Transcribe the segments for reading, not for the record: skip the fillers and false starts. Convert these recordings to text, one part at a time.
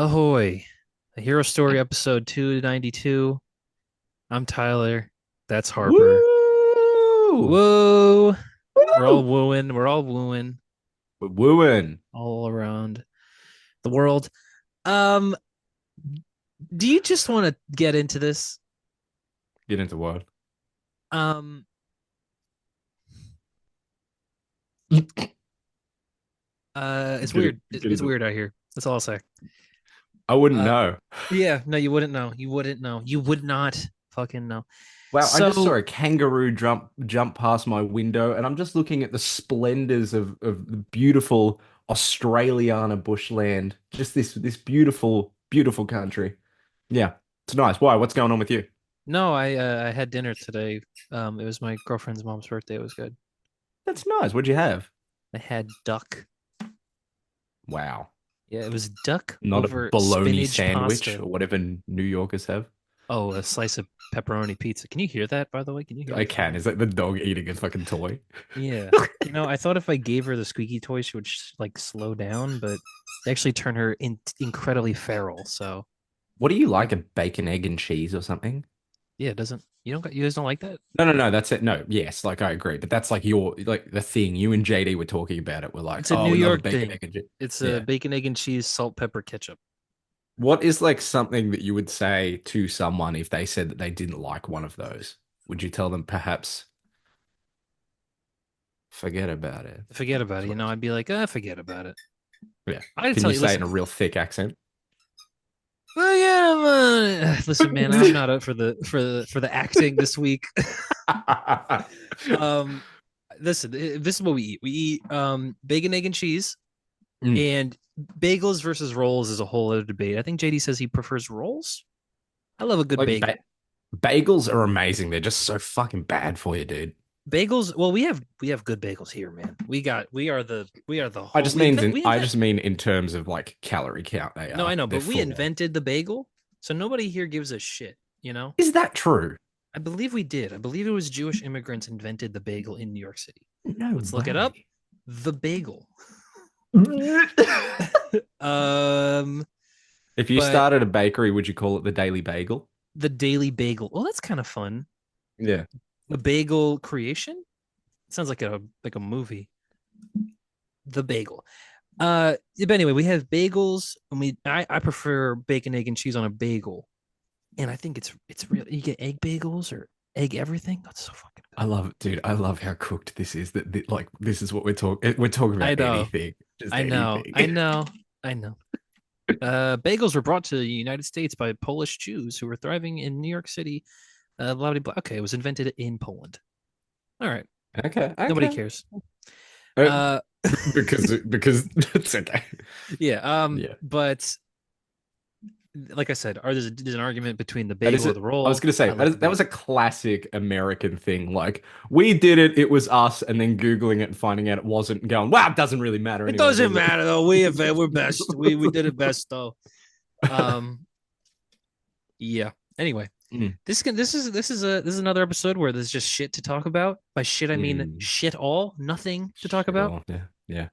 Ahoy. A Hero Story episode 292. I'm Tyler. That's Harper. Woo! Whoa. We're all Woo! wooing. We're all wooing We're wooing. all around the world. Um, do you just want to get into this? Get into what? Um, it's Get it. weird. Get It's into. weird out here. That's all I'll say. I wouldn't Uh, know. yeah, no, you wouldn't know. You wouldn't know. You would not fucking know. Wow, I just saw So, a kangaroo jump past my window, and I'm just looking at the splendors of the beautiful Australiana bushland. Just this beautiful, beautiful country. Yeah, it's nice. Why? What's going on with you? no, I had dinner today. It was my girlfriend's mom's birthday. It was good. That's nice. What'd you have? I had duck. Wow. Yeah, it was duck Not a over bologna spinach sandwich pasta. or whatever New Yorkers have. Oh, a slice of pepperoni pizza. Can you hear that, by the way? Can you hear I the can. fucking? Is that the dog eating a fucking toy? Yeah. I thought if I gave her the squeaky toy, she would like slow down, but they actually turn her incredibly feral. So What do you like? A bacon, egg, and cheese or something? yeah, it doesn't you guys don't like that? No, no, no. That's it. No, yes, like I agree, but that's like your like the thing. You and JD were talking about it. We're like, It's a oh, New we love a York bacon, thing. egg, and cheese. It's a Yeah. bacon, egg, and cheese, salt, pepper, ketchup. What is like something that you would say to someone if they said that they didn't like one of those? Would you tell them perhaps forget about it? Forget about That's it. what I- I'd be like, forget about it. Yeah. I'd Can tell you you, say it listen, in a real thick accent? forget about it. Listen, man, I'm not up for the acting this week. Um, listen, this is what we eat. We eat bacon, egg, and cheese, Mm. and bagels versus rolls is a whole other debate. I think JD says he prefers rolls. I love a good Like ba bagel. bagels are amazing. They're just so fucking bad for you, dude. Bagels, well, we have good bagels here, man. We are the I whole just means in we I invent. just mean in terms of like calorie count they No, I are. know, They're but we full. invented the bagel, so nobody here gives a shit. Is that true? I believe we did. I believe it was Jewish immigrants invented the bagel in New York City. No Let's look it up. way. The bagel. If um, you but started a bakery, would you call it the Daily Bagel? the Daily Bagel. Well, that's kind of fun. Yeah. A bagel creation? Sounds like a movie. The bagel. But anyway, we have bagels, and I prefer bacon, egg, and cheese on a bagel, and I think it's real. You get egg bagels or egg everything. That's so fucking I good. love it, dude. I love how cooked this is. That like this is what we're talking. We're talking I about know, anything, just I know, anything. I know, I know. Bagels were brought to the United States by Polish Jews who were thriving in New York City. Blah, blah, blah. Okay, it was invented in Poland. All right, Okay, nobody okay. cares. Uh, Uh, because it's okay. yeah. Yeah. But like I said, there's an argument between the That is bagel or it. the I was roll. gonna say I like the that was a bagel. classic American thing. Like we did it, it was us, and then Googling it and finding out it wasn't, and going, wow, it doesn't really matter It anyway, doesn't does it? matter though. We're best. We did it best though. Um, yeah. Anyway, Mm, this is another episode where there's just shit to talk about. By shit, I mean mm. shit all, nothing to talk Shit about. all. Yeah, yeah.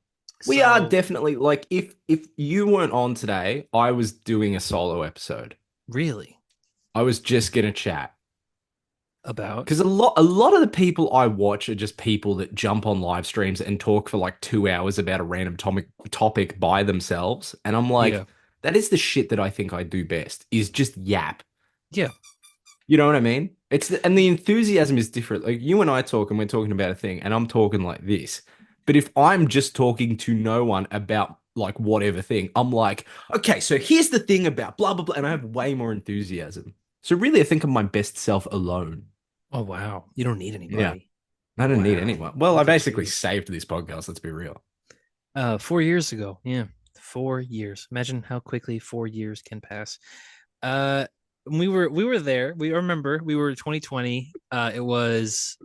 We are So definitely like if you weren't on today, I was doing a solo episode. really, I was just gonna chat. about Because a lot of the people I watch are just people that jump on live streams and talk for like 2 hours about a random topic by themselves. And I'm yeah, like, that is the shit that I think I do best, is just yap. yeah, You know what I mean? And the enthusiasm is different. Like you and I talk and we're talking about a thing and I'm talking like this. But if I'm just talking to no one about like whatever thing, I'm like, okay, so here's the thing about blah blah blah, and I have way more enthusiasm. So really, I think I'm my best self alone. Oh wow, you don't need Yeah. anybody. I don't need Wow, anyone. Well, I look at basically you. saved this podcast, let's be real. 4 years ago, yeah, 4 years. Imagine how quickly 4 years can pass. Uh, we were there. We remember we were 2020. It was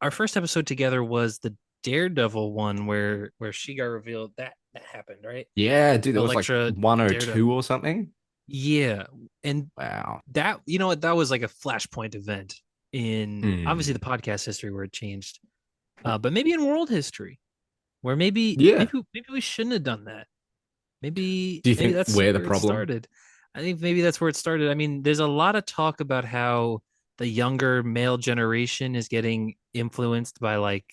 our first episode together was the Daredevil one where she got revealed. That happened, right? Yeah, dude, that was like Elektra, Daredevil. 102 or something. Yeah, and Wow. that you know what that was like a flashpoint event in obviously the Hmm. podcast history where it changed, but maybe in world history where maybe Yeah. maybe maybe we shouldn't have done that. Maybe Do you maybe think that's we're the where it problem? started. I think maybe that's where it started. I mean, there's a lot of talk about how the younger male generation is getting influenced by like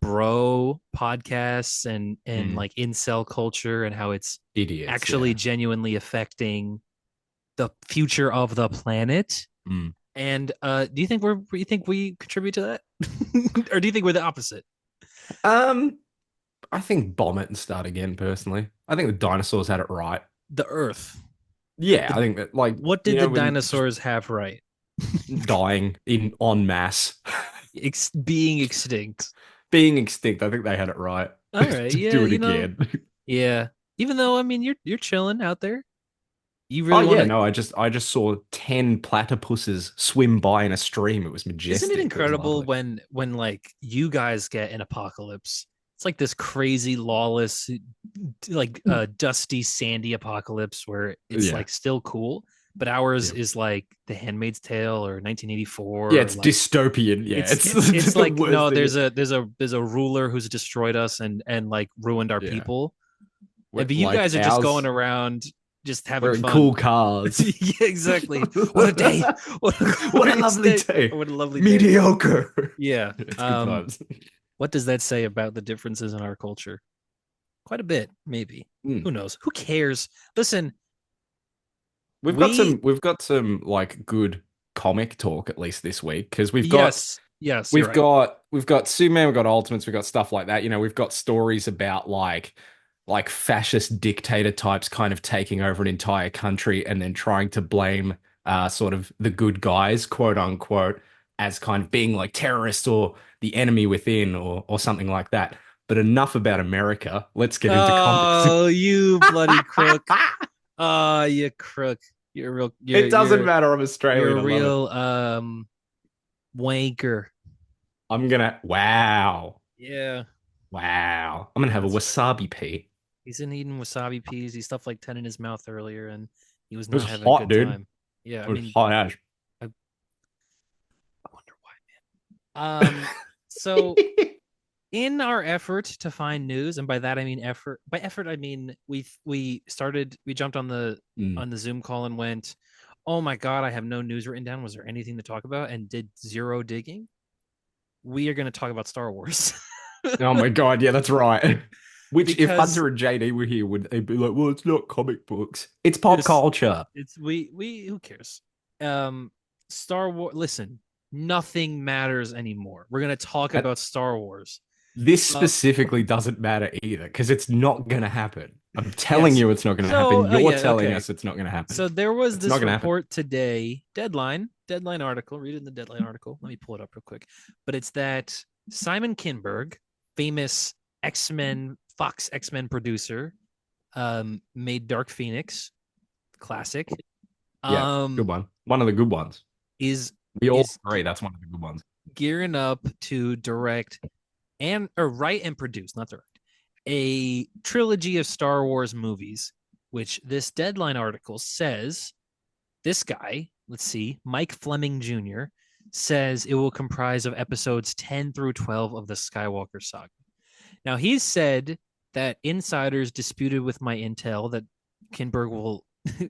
bro podcasts and Mm, like incel culture and how it's idiots, actually yeah. genuinely affecting the future of the planet. Mm. And do you think we contribute to that? Or do you think we're the opposite? Um, I think bomb it and start again, personally. I think the dinosaurs had it right. The Earth. Yeah, The I think that, like, What did the when just dinosaurs have right? dying in en masse, Being extinct. being extinct, I think they had it right All right, to yeah, do it you know, again. yeah. Even though I mean you're chilling out there. You Oh really want yeah, to no, I just saw 10 platypuses swim by in a stream. It was Isn't it majestic. It was incredible lovely. when like you guys get an apocalypse? It's like this crazy lawless like dusty sandy apocalypse where it's Yeah. like still cool, but ours Yeah. is like The Handmaid's Tale or Yeah, 1984 or it's like dystopian. Yeah, it's it's the like worst no, thing. there's a ruler who's destroyed us and like ruined our Yeah. people. We're, But you like guys are just going ours, around just having we're in fun. cool cars. Yeah, exactly. What a day. What a What a glorious lovely day. day. What a lovely day. Mediocre. Yeah. It's good times. What does that say about the differences in our culture? Quite a bit, maybe. Hmm. Who knows? Who cares? Listen, We've got we some like good comic talk at least this week because we've got yes, yes, you're we've right. got we've got Superman, we've got Ultimates, we've got stuff like that. We've got stories about like fascist dictator types kind of taking over an entire country and then trying to blame sort of the good guys, quote unquote, as kind of being like terrorists or the enemy within or something like that. But enough about America. Let's get into comics. Oh, you bloody crook. Oh, you crook. You're a real It doesn't matter. I'm you're Australian. a I love it. real wanker. I'm gonna. Wow. Yeah, Wow. I'm gonna have a that's right. wasabi pea. He's in eating wasabi peas. He stuffed like 10 in his mouth earlier and he was It was not having a hot, good dude. time. Yeah, I It was mean, hot as. I wonder why. So in our effort to find news, and by that I mean effort, by effort I mean we jumped Mm. on the Zoom call and went, oh my god, I have no news written down. Was there anything to talk about? And did zero digging. We are going to talk about Star Wars. Oh my God, yeah, that's right. Which, if Because Hunter and JD were here, would they be like, "Well, it's not comic books, it's pop it's culture." it's we who cares? Um Star Wars, listen, nothing matters anymore. We're going to talk And about Star Wars. this Uh specifically doesn't matter either because it's not gonna happen. I'm telling yes. you, it's not gonna happen. So, You're yeah, telling okay. us it's not gonna happen. So there was It's not this gonna happen. report today, deadline article, read it in the deadline article. Let me pull it up real quick. But it's that Simon Kinberg, famous X-Men, Fox X-Men producer, made Dark Phoenix, classic. Yeah, good Um, one. One of the good ones. is We all is agree that's one of the good ones. gearing up to direct and or write and produce, not direct, a trilogy of Star Wars movies, which this deadline article says this guy, let's see, Mike Fleming Jr., says it will comprise of episodes 10 through 12 of the Skywalker saga. Now, he's said that insiders disputed with my intel that Kinberg will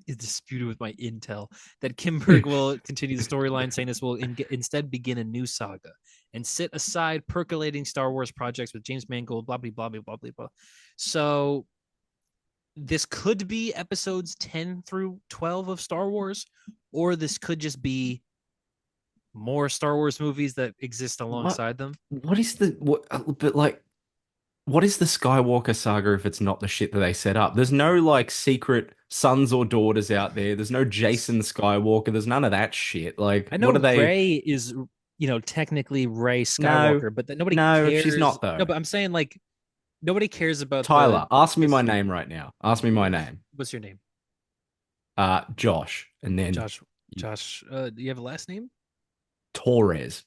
is disputed with my intel that Kinberg will continue the storyline, saying this will instead begin a new saga and sit aside percolating Star Wars projects with James Mangold, blah blah blah blah blah blah. So this could be episodes 10 through 12 of Star Wars, or this could just be more Star Wars movies that exist What? alongside them. What is the what? But like, what is the Skywalker saga if it's not the shit that they set up? There's no like secret sons or daughters out there. There's no Jason Skywalker. There's none of that shit. Like, I know what are they? Ray is, technically Ray No, Skywalker, but that nobody no, she's cares. not No, though. but I'm saying like nobody cares about Tyler, the ask me my history. name right now. Ask me my name. What's your name? Josh, and then Josh. Josh. Do you have a last name? Torres.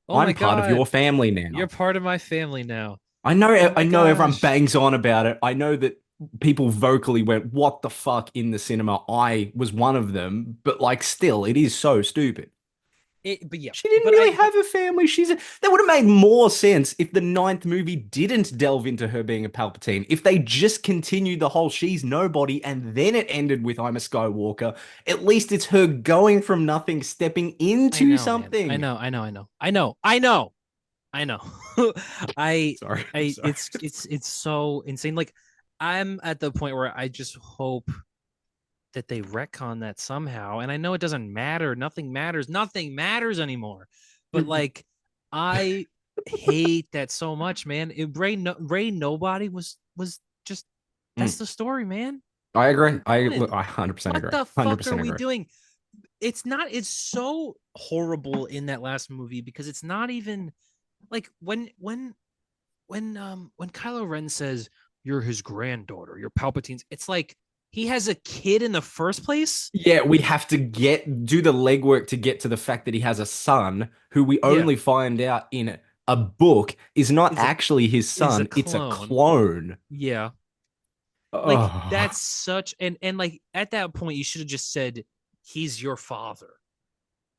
Oh my I'm part of your God, family you're now. part of my family now. I know, Oh I my know everyone gosh. bangs on about it. I know that people vocally went, "What the fuck?" in the cinema. I was one of them, but like, still, it is so stupid. But yeah, She didn't but really I but have a family. That would have made more sense if the ninth movie didn't delve into her being a Palpatine. If they just continued the whole she's nobody and then it ended with I'm a Skywalker, at least it's her going from nothing, stepping I into know, man. I something. know, I know, I know, I know, I know, I know. I Sorry, I'm I sorry. it's so insane. Like I'm at the point where I just hope that they retcon that somehow. And I know it doesn't matter. Nothing matters. Nothing matters anymore. But like, I hate that so much, man. Ray nobody was just that's Mm, the story, man. I What are agree. we I doing? look, I 100% What agree. the fuck are 100% we agree. doing? It's not. It's so horrible in that last movie because it's not even like when Kylo Ren says you're his granddaughter, you're Palpatine's, it's like he has a kid in the first place. Yeah, we have to do the legwork to get to the fact that he has a son who we Yeah, only find out in a book is not is a actually his is a son, it's a clone. clone. Yeah, like Oh, that's such and like at that point you should have just said he's your father,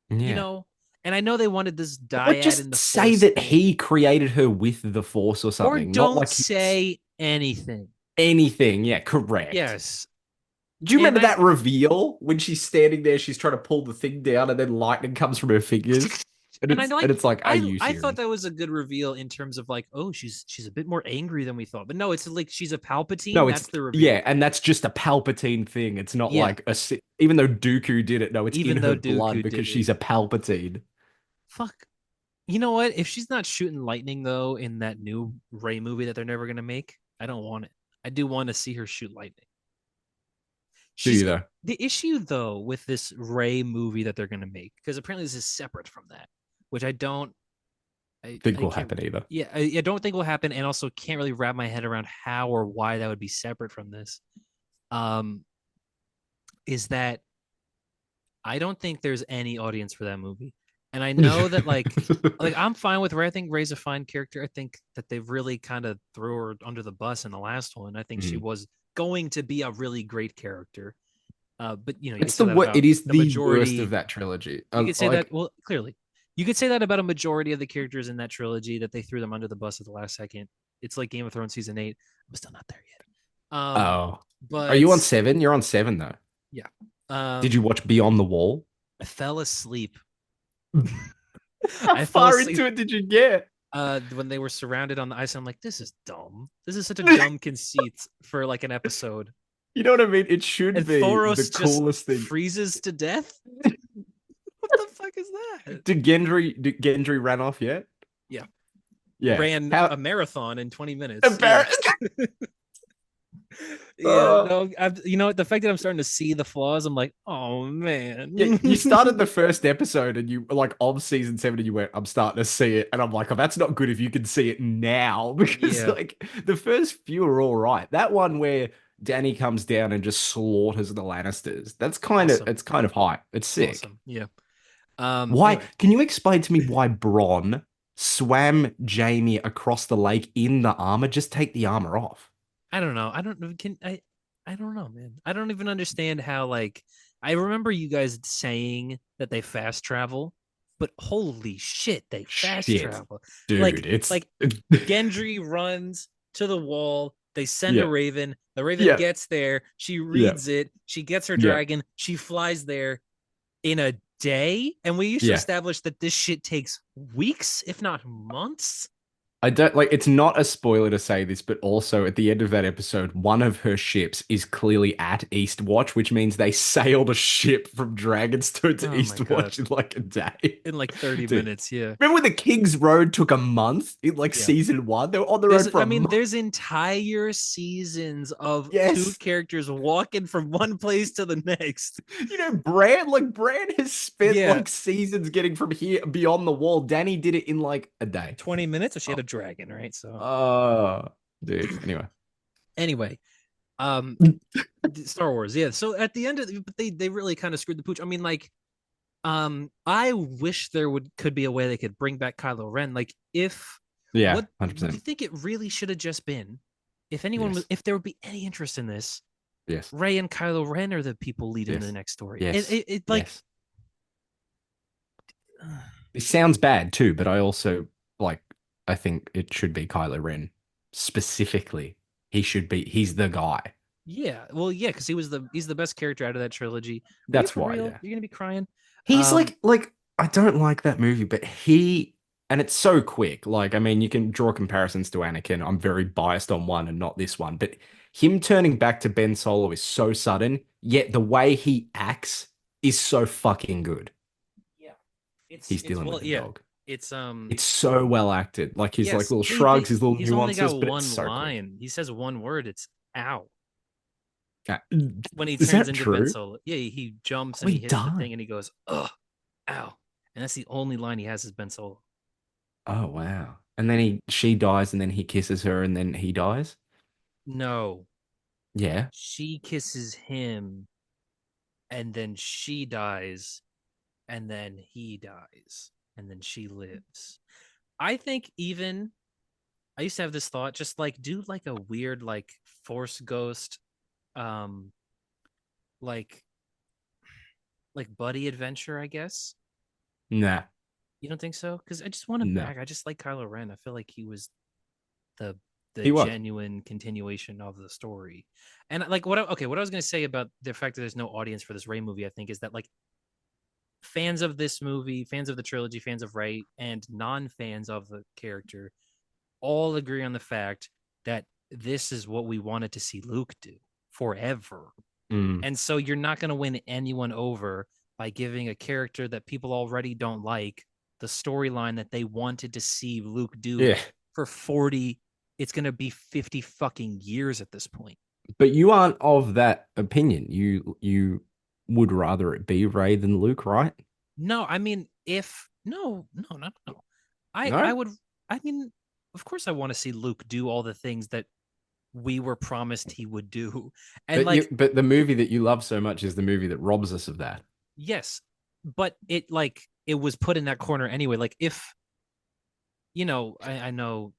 you yeah. know. And I know they wanted this Like dyad in just the say Force that thing, he created her with the Force or or something, not don't like he's say anything. anything. Yeah, correct. Yes, Do you and remember I that reveal when she's standing there, she's trying to pull the thing down and then lightning comes from her fingers? And and I like it's like, are you I thought serious? that was a good reveal in terms of like, oh, she's a bit more angry than we thought. But no, it's like she's a Palpatine. No, it's That's the reveal. yeah, and that's just a Palpatine thing. It's not Yeah, like even though Dooku did it, no, it's in even her though blood Dooku because did it. she's a Palpatine. Fuck. You know what? If she's not shooting lightning though in that new Ray movie that they're never gonna make, I don't want it. I do want to see her shoot lightning. Do She's you though? the issue though with this Ray movie that they're gonna make because apparently this is separate from that, which I don't. Think I will can't. happen either. Yeah, I don't think will happen, and also can't really wrap my head around how or why that would be separate from this. Um, is that I don't think there's any audience for that movie. And I know that like I'm fine with Ray. I think Ray's a fine character. I think that they really kind of threw her under the bus in the last one. I think she Mhm. was going to be a really great character. But you know, you could It's say the that what it about is the the worst of majority. that trilogy. You could say that, Like well, clearly. You could say that about a majority of the characters in that trilogy that they threw them under the bus at the last second. It's like Game of Thrones season 8. I'm still not there yet. oh, are But you on 7? You're on 7 though. yeah. Did you watch Beyond the Wall? I fell asleep. How I fell far asleep into it did you get? when they were surrounded on the ice. I'm like, this is dumb. This is such a dumb conceit for like an episode. You know what I mean? It should And be the Thoros just coolest thing. freezes to death. What the fuck is that? Did Gendry ran off yet? Yeah, Yeah. ran a How marathon in 20 minutes. Yeah, embarrassed. yeah. No, you know what? The fact that I'm starting to see the flaws, I'm like, oh Yeah, man. you started the first episode and you like of season 7 and you went, I'm starting to see it. And I'm like, oh, that's not good if you can see it now. Because Yeah, like the first few are all right. That one where Danny comes down and just slaughters the Lannisters. awesome, It's kind of hype. It's sick. awesome. Yeah. Why Anyway, can you explain to me why Bronn swam Jamie across the lake in the armor? Just take the armor off. I don't know. I don't know. Can I? I don't know, man. I don't even understand how. Like, I remember you guys saying that they fast travel, but holy shit, they fast Shit. travel. Dude, it's Like Gendry runs to the wall. They send a yeah. raven. The raven Yeah. gets there. She Yeah. reads it. She gets her Yeah. dragon. She flies there in a day. And we used to Yeah. establish that this shit takes weeks, if not months. I don't like it's not a spoiler to say this, but also at the end of that episode, one of her ships is clearly at Eastwatch, which means they sailed a ship from Dragonstone to Oh my god. Eastwatch in like a day. In like 30 Dude, minutes, yeah. remember when the King's Road took a month in like Yeah. season 1? They were on the road for I a mean, month. there's entire seasons of two Yes. characters walking from one place to the next. You know, Bran has spent Yeah, like seasons getting from here beyond the wall. Danny did it in like a day. 20 minutes, or she had Oh, a dragon, right? So dude. Anyway. anyway, um, Star Wars, yeah. So at the end of but they really kind of screwed the pooch. I mean, like, I wish there would could be a way they could bring back Kylo Ren. Like, if Yeah, what do you 100%. think it really should have just been? If anyone was, Yes. if there would be any interest in this, Yes. Ray and Kylo Ren are the people leading the Yes. next story. Yes. It like Yes. It sounds bad too, but I also like I think it should be Kylo Ren specifically. He's the guy. Yeah, well, yeah, because he's the best character out of that trilogy. Are you That's for why, real? yeah. You're gonna be crying? He's Um, like I don't like that movie, but he and it's so quick. Like I mean, you can draw comparisons to Anakin. I'm very biased on one and not this one, but him turning back to Ben Solo is so sudden, yet the way he acts is so fucking good. yeah, He's it's dealing with well, the yeah, dog. it's It's so well acted. Like his like yes, little he shrugs, his little he's only nuances, got but it's one so quick. line. He says one word. It's "ow" Uh, when he Is turns that into Ben true? Solo. Yeah, he jumps Oh, and he he hits the thing died. and he goes, "Ugh, ow," and that's the only line he has is Ben Solo. Oh wow. And then she dies and then he kisses her and then he dies? No, Yeah. she kisses him and then she dies and then he dies and then she lives. I think even I used to have this thought, just like do like a weird like force ghost, um, like buddy adventure, I guess. Nah. You don't think so? Because I just want him No. back. I just like Kylo Ren. I feel like he was the He was. genuine continuation of the story. And like what I was gonna say about the fact that there's no audience for this Rey movie, I think, is that like fans of this movie, fans of the trilogy, fans of Rey, and non-fans of the character all agree on the fact that this is what we wanted to see Luke do forever. Mm. And so you're not going to win anyone over by giving a character that people already don't like the storyline that they wanted to see Luke do Yeah. for 40, it's going to be 50 fucking years at this point. But you aren't of that opinion. You would rather it be Ray than Luke, right? No, I mean, if no. I No? would I mean, of course I want to see Luke do all the things that we were promised he would do. And like, But the movie that you love so much is the movie that robs us of that. yes, but it was put in that corner anyway. Like if I know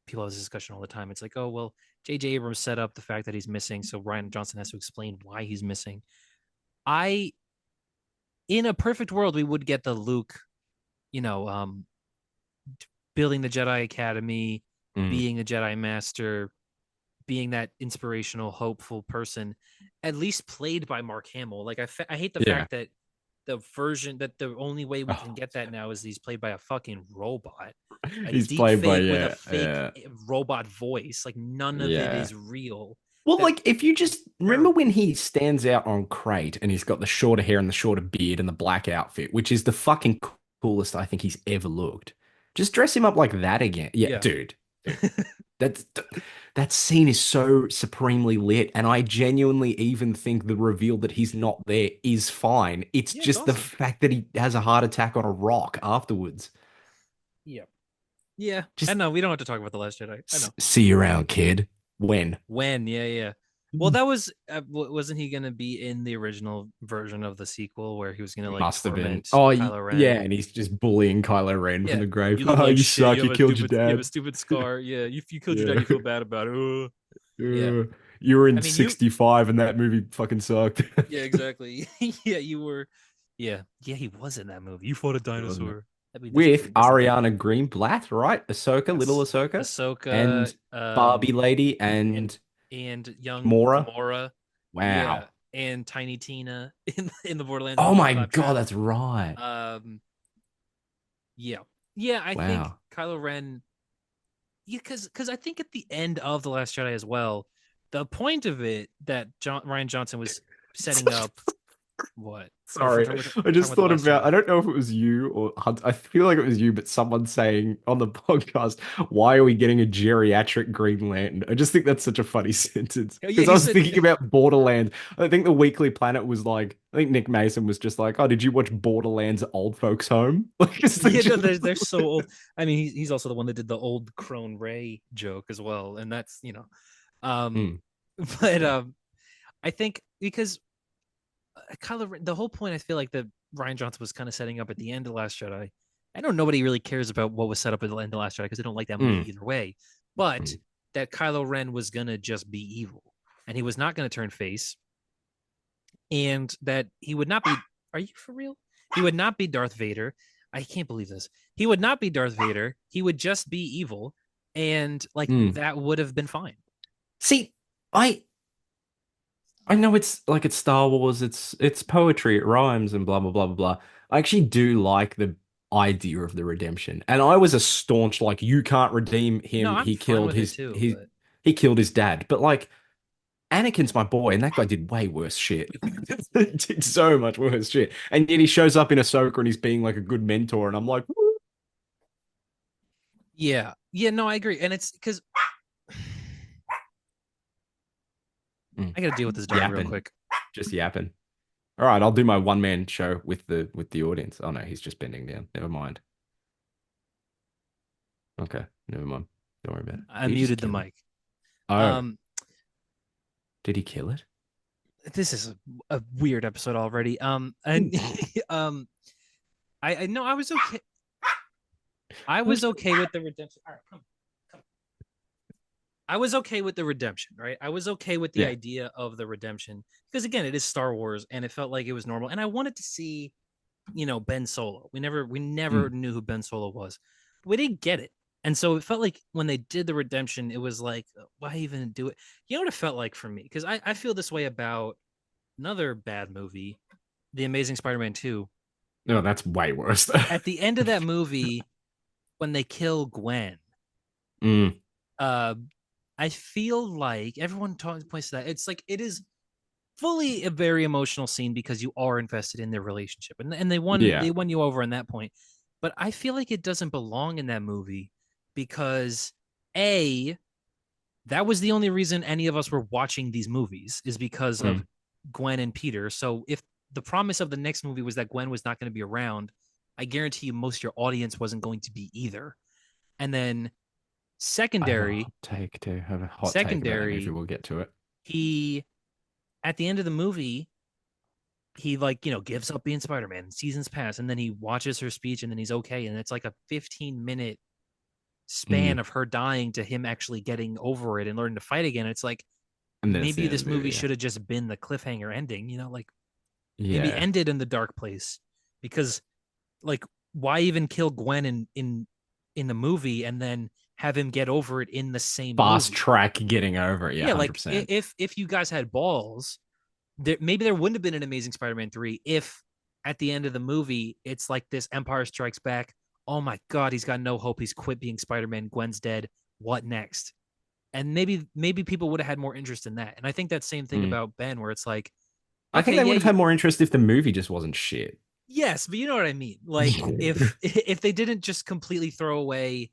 people have this discussion all the time. It's like, oh well, J.J. Abrams set up the fact that he's missing, so Ryan Johnson has to explain why he's missing. I In a perfect world, we would get the Luke, you know, building the Jedi Academy, Mm. being a Jedi Master, being that inspirational, hopeful person, at least played by Mark Hamill. Like I hate the Yeah. fact that the only way we can Oh, get that now is he's played by a fucking robot, a he's deep played by fake with a yeah, fake yeah, robot voice. Like none of it yeah. is real. Well, That like if you just remember terrible. when he stands out on Crate and he's got the shorter hair and the shorter beard and the black outfit, which is the fucking coolest I think he's ever looked. Just dress him up like that again. Yeah, Yeah. dude. That's that scene is so supremely lit, and I genuinely even think the reveal that he's not there is fine. It's Yeah, it's just the awesome. fact that he has a heart attack on a rock afterwards. Yeah. Yeah. I Just know we don't have to talk about the Last Jedi. I know. see you around, kid. When? When? Yeah, yeah. Well, that was wasn't he gonna be in the original version of the sequel where he was gonna like Must have been. torment Oh, Kylo yeah, Ren? and he's just bullying Kylo Ren from Yeah, the grave. you look Oh, like you shit. suck. You killed your You have a dad. stupid scar. Yeah, you killed your dad. Yeah. You feel bad about it. Yeah, Uh, you were I in mean you. 65 and that movie fucking sucked. Yeah, exactly. Yeah, you were. Yeah, yeah, he was in that movie. You fought a Wasn't it? dinosaur. I mean, With that's a big Ariana Greenblatt, right? Ahsoka, little yes. Ahsoka, Ahsoka, and Barbie lady and and young Gamora. Gamora. Yeah, Wow. and Tiny Tina in the Borderlands Oh movie my God, Claptrap. that's right. Um, yeah, yeah. I think Wow. Kylo Ren. Yeah, because I think at the end of the Last Jedi as well, the point of it that Ryan Johnson was setting up. What Sorry, I we're talking just about the thought Last about, Jedi. I don't know if it was you or Hunt. I feel like it was you, but someone saying on the podcast, why are we getting a geriatric Green Lantern? I just think that's such a funny sentence Yeah, because I he was said. thinking about Borderlands. I think the Weekly Planet was like, I think Nick Mason was just like, oh, did you watch Borderlands Old Folks Home? Like, Yeah, no, essentially. they're so old. I mean, he's also the one that did the old crone Ray joke as well, and that's um, Hmm. but I think because Kylo Ren, the whole point I feel like that Ryan Johnson was kind of setting up at the end of Last Jedi. I know nobody really cares about what was set up at the end of Last Jedi because they don't like that movie Hmm. either way. But Hmm. that Kylo Ren was gonna just be evil, and he was not gonna turn face, and that he would not be. Are you for real? He would not be Darth Vader. I can't believe this. He would not be Darth Vader. He would just be evil, and like Mm. that would have been fine. See, I know it's like it's Star Wars, it's poetry, it rhymes and blah blah blah blah blah. I actually do like the idea of the redemption. And I was a staunch like you can't redeem No, him. I'm He fine killed with it too, but he killed his dad. But like Anakin's my boy, and that guy did way worse shit. He did so much worse shit. And yet he shows up in Ahsoka and he's being like a good mentor, and I'm like, yeah, yeah, no, I agree, and it's because mm, I got to deal with this dog real yapping. quick. Just yapping. All right, I'll do my one man show with the audience. Oh no, he's just bending down. Never mind. Okay, never mind. Don't worry about it. I Did he just muted the kill it? mic. Oh, Um, did he kill it? this is a weird episode already. And I know I was okay. I was okay with the redemption. All right, come. I was okay with the redemption, right? I was okay with the Yeah. idea of the redemption because again, it is Star Wars and it felt like it was normal. And I wanted to see, Ben Solo. We never Mm. knew who Ben Solo was. We didn't get it. And so it felt like when they did the redemption, it was like, why even do it? You know what it felt like for me? Because I feel this way about another bad movie, The Amazing Spider-Man 2. No, that's way worse. At the end of that movie, when they kill Gwen, Mm. uh, I feel like everyone points to that. It's like it is fully a very emotional scene because you are invested in their relationship, and they won Yeah. they won you over on that point. But I feel like it doesn't belong in that movie because a that was the only reason any of us were watching these movies is because of Mm. Gwen and Peter. So if the promise of the next movie was that Gwen was not going to be around, I guarantee you most of your audience wasn't going to be either. And then I have a secondary, hot take too. I have a hot take about that movie. secondary, We'll get to it. he at the end of the movie, he like, gives up being Spider-Man. Seasons pass, and then he watches her speech, and then he's okay. And it's like a 15-minute span Mm. of her dying to him actually getting over it and learning to fight again. It's like And then it's the maybe end of this the movie movie. Yeah. should have just been the cliffhanger ending, like maybe Yeah. ended in the dark place because like why even kill Gwen in the movie and then have him get over it in the same Fast movie? track getting over it. Yeah, Yeah, like 100%. if you guys had balls, maybe there wouldn't have been an Amazing Spider-Man 3 if at the end of the movie it's like this Empire Strikes Back. Oh my god, he's got no hope. He's quit being Spider-Man. Gwen's dead. What next? And maybe people would have had more interest in that. And I think that same thing Mm. about Ben, where it's like, I think okay, they yeah, would have had more interest if the movie just wasn't shit. yes, but you know what I mean. Like if they didn't just completely throw away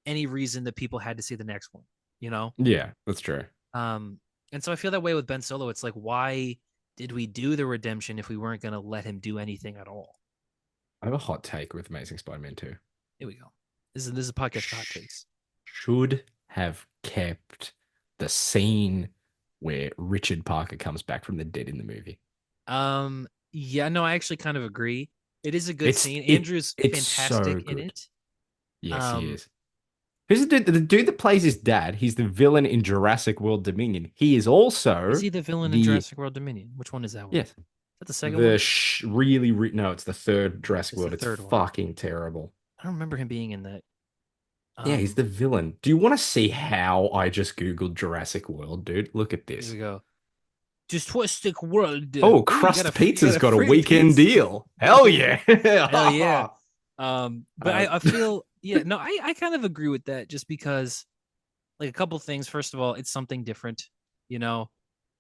any reason that people had to see the next one, you know? Yeah, that's true. Um, and so I feel that way with Ben Solo. It's like, why did we do the redemption if we weren't going to let him do anything at all? I have a hot take with Amazing Spider-Man 2. Here we go. This is a podcast for hot takes. Should have kept the scene where Richard Parker comes back from the dead in the movie. Yeah, no, I actually kind of agree. It is a good It's scene. it Andrew's it's so fantastic in good. it. Yes, he Um, is. Who's the dude that plays his dad? He's the villain in Jurassic World Dominion. He is is also he the villain in the Jurassic World Dominion? Which one is that one? yes, Is that the second the one? no, it's the third Jurassic It's the World. It's third one. fucking terrible. I don't remember him being in that. Yeah, he's Um, the villain. Do you want to see how I just Googled Jurassic World, dude? Look at here this. we go. Just Twistic World. Oh, Oh, you got Crust you got Pizza's a got a free weekend pizza. deal. Hell yeah. Hell yeah. But Uh, I feel yeah, no, I kind of agree with that just because like a couple things. First of all, it's something different, you know.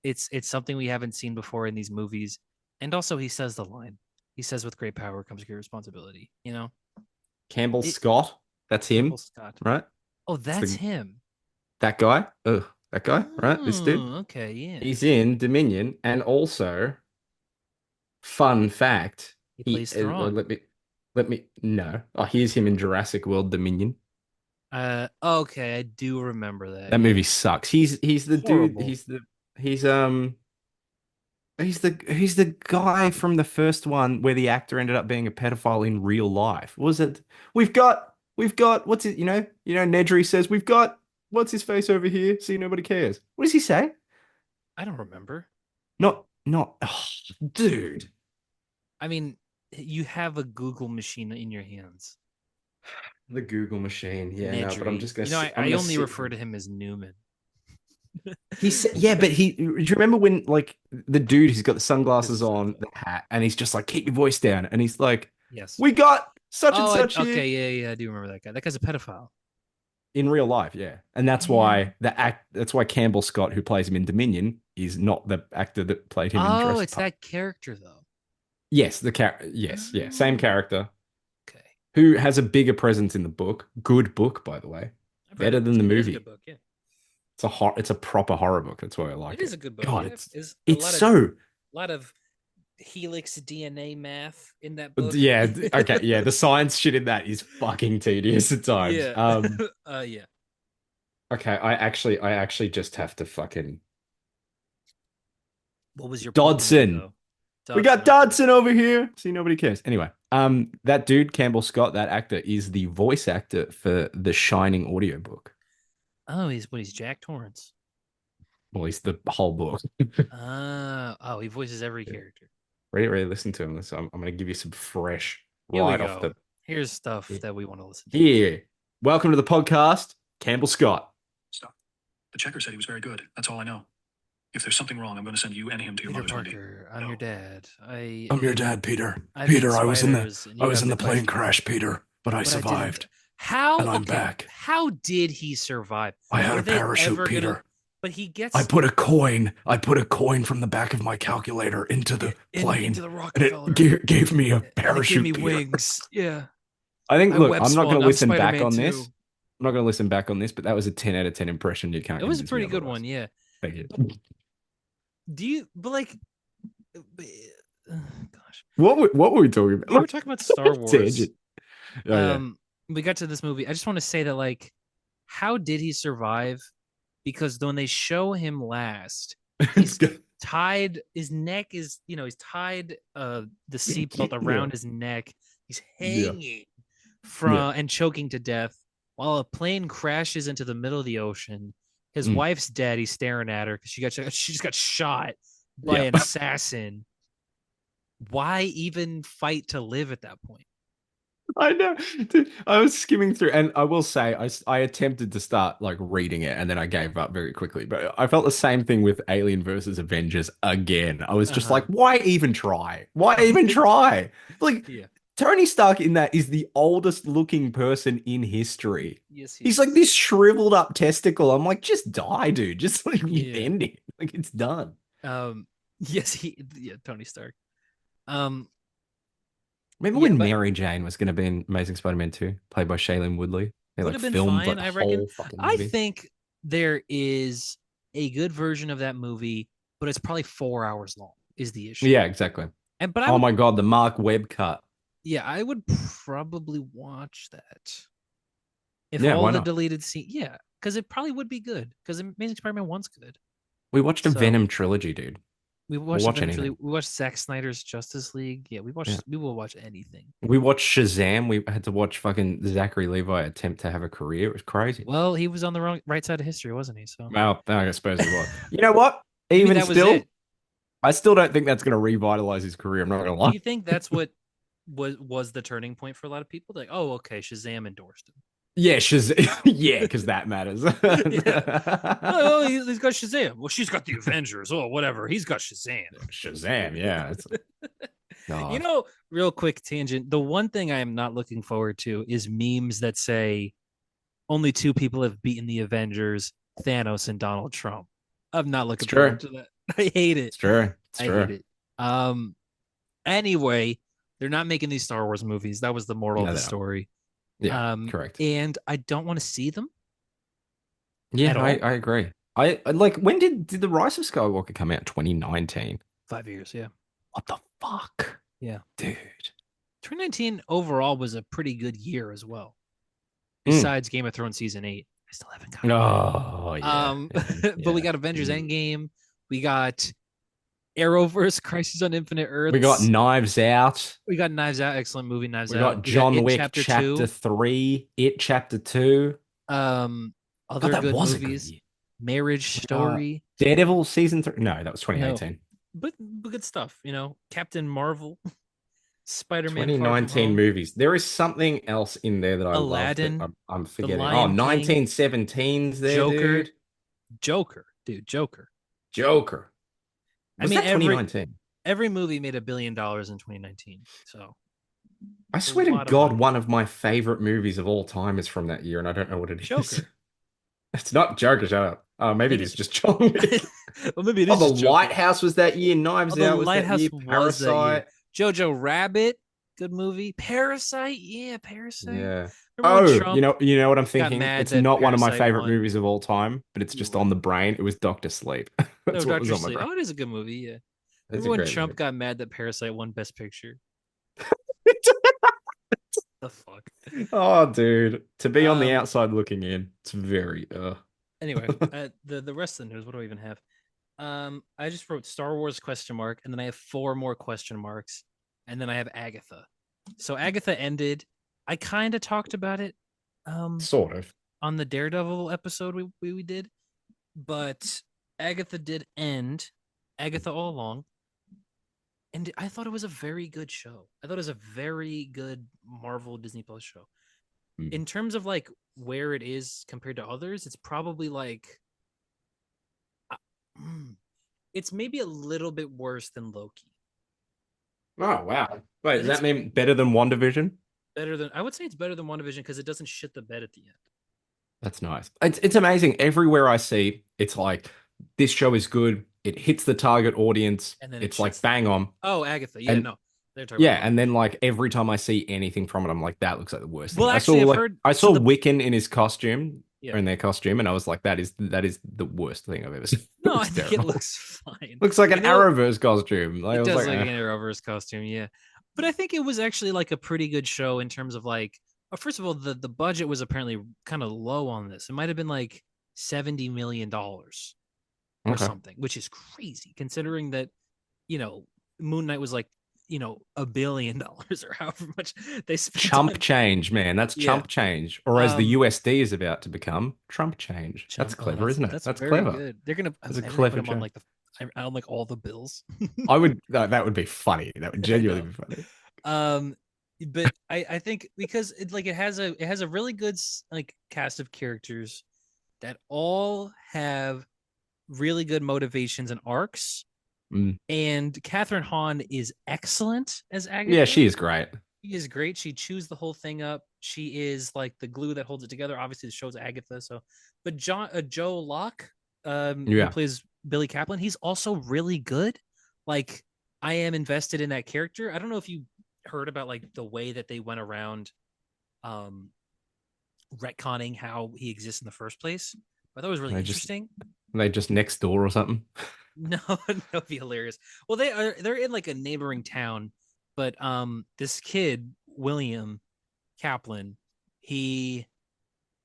It's something we haven't seen before in these movies. And also he says the line. He says with great power comes great responsibility, you know? Campbell It Scott, that's Campbell him, Scott. right? Oh, It's that's him. that guy. Ugh, that guy, right? This dude. Oh, okay, yeah. He's in Dominion, and also, fun fact, He he plays Thrawn. let me no. Oh, here's him in Jurassic World Dominion. Okay, I do remember that. That movie Yeah. sucks. He's the dude. Horrible. He's he's the guy from the first one where the actor ended up being a pedophile in real life. What was it? We've got what's it? Nedry says we've got what's his face over here. See, nobody cares. What does he say? I don't remember. Not oh, dude. I mean, You have a Google machine in your hands. The Google machine. Yeah, no, but I'm Nedry. just gonna You know, sit, I'm I gonna only sit refer here. to him as Newman. He said, yeah, but do you remember when like the dude who's got the This sunglasses is on, Seinfeld. the hat, and he's just like, keep your voice down, and he's like, Yes. we got such and Oh, such here okay, yeah, yeah, I do remember that guy. That guy's a pedophile. in real life, yeah, and that's Yeah. why that's why Campbell Scott, who plays him in Dominion, is not the actor that played him in Oh, Jurassic it's Park. that character though. Yes, the character, yes, yeah, same Oh, character, okay. who has a bigger presence in the book. Good book, by the way, I've read better it. than the It is a good movie. book. Yeah, It's a proper horror book. That's why I it like is it. a good book. God, Yeah, is a it's so lot of helix DNA math in that book. yeah, okay, yeah. The science shit in that is fucking tedious at times. Yeah. Yeah. Okay, I actually just have to fucking What was your point a minute Dodson. ago? We Dodson. got Okay. Dodson over here. See, nobody cares. Anyway, that dude Campbell Scott, that actor, is the voice actor for the Shining audiobook. Oh, he's Jack Torrance. Well, he's the whole book. Oh, he voices every Yeah. character. Really, really listen to him. I'm going to give you some fresh Here we right off go. the Here's stuff that we want to listen to. here. Welcome to the podcast, Campbell Scott. Stop. The checker said he was very good. That's all I know. If there's something wrong, I'm going to send you and him to your Peter mother's movie. Parker, I'm No. your dad. I'm your dad, Peter. I made Peter, I was in the spiders, and I you was have in the midlife plane crisis. crash, Peter, but I But I didn't. survived. How? And I'm Okay. back. How did he survive? I had Were a they parachute, ever gonna? Peter. But he I gets put a coin. I put a coin from the back of my calculator into the into plane, the and it Rockefeller, gave me a and it gave me parachute, Peter. wings. Yeah, I think. I Look, web I'm not going swung. to I'm listen back Spider-Man on too. this. I'm not going to listen back on this, but that was a 10 out of 10 impression. You can't It was a convince me pretty good otherwise. one. Yeah. Thank you. Do you? But like, gosh, What were we talking about? we were talking about Star Wars. Tangent. Oh yeah. We got to this movie. I just want to say that, like, how did he survive? Because when they show him last, he's tied. His neck is, he's tied the seatbelt around his neck. He's hanging from and choking to death while a plane crashes into the middle of the ocean. His wife's dead. He's staring at her because she just got shot by an assassin. Why even fight to live at that point? I know. Dude, I was skimming through, and I will say, I attempted to start like reading it, and then I gave up very quickly. But I felt the same thing with Alien versus Avengers again. I was just like, why even try? Why even try? Like, Yeah. Tony Stark in that is the oldest looking person in history. Yes, He's like this shriveled up testicle. I'm like, just die, dude. Just like end it. Like it's done. Yes, Tony Stark. Remember when Mary Jane was going to be in Amazing Spider-Man 2, played by Shailene Woodley? They would like have been filmed fine, like I the reckon. whole fucking I movie. think there is a good version of that movie, but it's probably 4 hours long. Is the issue? Yeah, exactly. But oh my god, the Mark Webb cut. Yeah, I would probably watch that. If all the deleted scenes, because it probably would be good. Because Amazing Spider-Man 1's good. We watched a Venom trilogy, dude. We watched We watched Zack Snyder's Justice League. Yeah, we will watch anything. We watched Shazam. We had to watch fucking Zachary Levi attempt to have a career. It was crazy. Well, he was on the right side of history, wasn't he? So well, I suppose he was. You know what? Even still, I still don't think that's going to revitalize his career. I'm not going to lie. Do you think that's what was the turning point for a lot of people? Like, oh, okay, Shazam endorsed him. Yeah, Shazam. Yeah, because that matters. Oh, he's got Shazam. Well, she's got the Avengers. Oh, whatever. He's got Shazam. Shazam, yeah. Real quick tangent. The one thing I am not looking forward to is memes that say only two people have beaten the Avengers, Thanos and Donald Trump. I'm not looking forward to that. I hate it. It's true. I hate it. Anyway, they're not making these Star Wars movies. That was the moral of the story. Yeah, correct. And I don't want to see them. Yeah, I agree. I like, when did the Rise of Skywalker come out? 2019. 5 years, yeah. What the fuck? Yeah. Dude. 2019 overall was a pretty good year as well. Besides Game of Thrones season 8. I still haven't gotten it. Yeah. But we got Avengers Endgame. We got Arrowverse, Crisis on Infinite Earths. We got Knives Out. Excellent movie, Knives Out. We got John Wick Chapter 3, It Chapter 2. Other good movies. Marriage Story. Daredevil Season 3. No, that was 2018. No. But good stuff, Captain Marvel. Spider-Man Far From 2019 Home, movies. There is something else in there that I love that Aladdin, I'm The forgetting. Oh, Lion King, 1917's there, Joker, dude. Joker. Joker. I Was mean, that every 2019? every movie made $1 billion in 2019. So I a swear to lot of God, money. one of my favorite movies of all time is from that year, and I don't know what it is. Joker. It's not Joker, shut up. Oh, maybe it It is just John Wick. well, maybe it Oh, is The just Joker. Lighthouse was that year. Oh, Knives The Out was that Lighthouse year. was that year. Parasite. Jojo Rabbit, good movie. Parasite, yeah, Parasite. Yeah. Remember when Oh, Trump you know what I'm got thinking? mad It's that not one of my Parasite favorite won? movies of all time, but it's just What? on the brain. It was Doctor Sleep. Oh, That's what was Doctor on my Sleep. brain. Oh, it is a good movie. Yeah. It's Remember a when great Trump movie. got mad that Parasite won Best Picture? The fuck. Oh, dude. To be on the Um. outside looking in, it's very Anyway, the rest of the news. What do I even have? I just wrote Star Wars question mark, and then I have four more question marks, and then I have Agatha. So Agatha ended. I kind of talked about it, sort of. on the Daredevil episode we did, but Agatha did end. Agatha All Along, and I thought it was a very good show. I thought it was a very good Marvel Disney Plus show. Mm. In terms of like where it is compared to others, it's probably like uh, it's maybe a little bit worse than Loki. Oh, wow. Wait, And does it's that mean better than WandaVision? better than I would say it's better than WandaVision because it doesn't shit the bed at the end. That's nice. It's amazing. Everywhere I see, it's like this show is good. It hits the target audience. And then it It's like shits the bang bed. on. Oh, Agatha. Yeah, And no. They're talking about yeah, and then WandaVision. like every time I see anything from it, I'm like, that looks like the worst Well, thing. actually, I've heard I so saw the Wiccan in his costume yeah. or in their costume, and I was like, that is the worst thing I've ever seen. It No, I looks think it terrible. looks fine. Looks like You an know, Arrowverse costume. Like, I it was does like, look like an Arrowverse costume, yeah. But I think it was actually like a pretty good show in terms of like first of all, the budget was apparently kind of low on this. It might have been like $70 million or okay. something, which is crazy considering that, you know, Moon Knight was like, $1 billion or however much they spent Chump on. change, man. That's Yeah. chump change. Or as the Um, USD is about to become, Trump change. That's Chump. Oh, clever, isn't it? that's That's very clever. good. They're gonna That's a imagine they put clever him on change. like on like all the bills. I would that would be funny. That would I genuinely know. be funny. Um, but I think because it has a really good like cast of characters that all have really good motivations and arcs. Mm. And Catherine Hahn is excellent as Yeah, Agatha. she is great. She is great. She chews the whole thing up. She is like the glue that holds it together. Obviously, the show's Agatha. So, but Joe Locke, who Yeah. plays Billy Kaplan, he's also really good. Like, I am invested in that character. I don't know if you heard about like the way that they went around, um, retconning how he exists in the first place. I thought it was really They just interesting. they just next door or something. No, that would be hilarious. Well, they're in like a neighboring town, but this kid, William Kaplan, he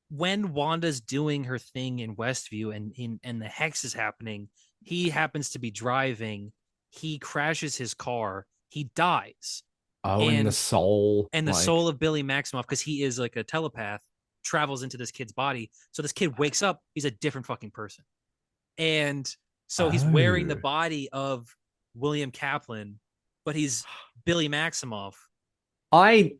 when Wanda's doing her thing in Westview and the hex is happening, he happens to be driving, he crashes his car, he dies. Oh, and the And soul, and the like soul of Billy Maximoff, because he is like a telepath, travels into this kid's body. So this kid wakes up, he's a different fucking person. And so he's wearing the oh, body of William Kaplan, but he's Billy Maximoff. I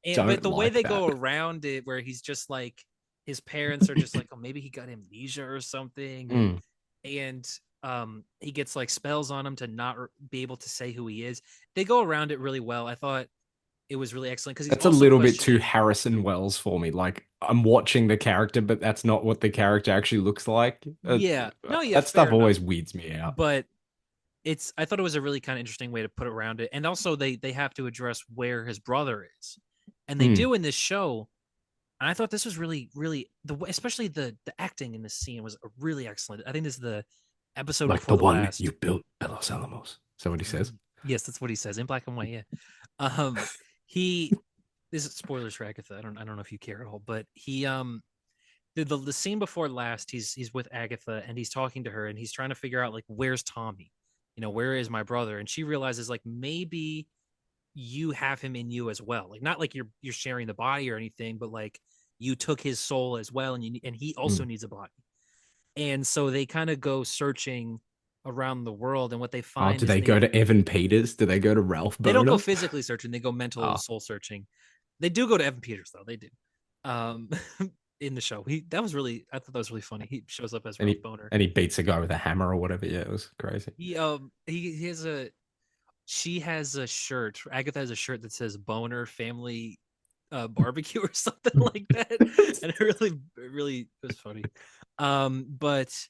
But don't the way like they that. go around it, where he's just like his parents are just like, oh, maybe he got amnesia or something, Mm. and he gets like spells on him to not be able to say who he is. They go around it really well. I thought it was really excellent because he's That's a also little bit too questioning. Harrison Wells for me. Like I'm watching the character, but that's not what the character actually looks like. Yeah, no, yeah, That fair stuff enough. always weeds me out. But I thought it was a really kind of interesting way to put around it, and also they have to address where his brother is, and they Mm. do in this show. And I thought this was really especially the acting in this scene was really excellent. I think this is the episode Like before the the one last. you built at Los Alamos. Is that what he says? Yes, that's what he says in black and white. Yeah. He this is spoilers for Agatha. I don't know if you care at all, but he the scene before last, he's with Agatha and he's talking to her and he's trying to figure out like where's Tommy, where is my brother, and she realizes like maybe you have him in you as well, like not like you're sharing the body or anything, but like you took his soul as well, and he also Mm. needs a body. And so they kind of go searching around the world, and what they Oh, find do is they go to Evan Peters? Do they go to Ralph they don't go Boner? physically searching; they go mental Oh. soul searching. They do go to Evan Peters though. They do. Um, in the show, I thought that was really funny. He shows up as And Ralph he Boner. and he beats a guy with a hammer or whatever. Yeah, it was crazy. He has a she has a shirt. Agatha has a shirt that says Boner Family Barbecue or something like that, and it was funny. But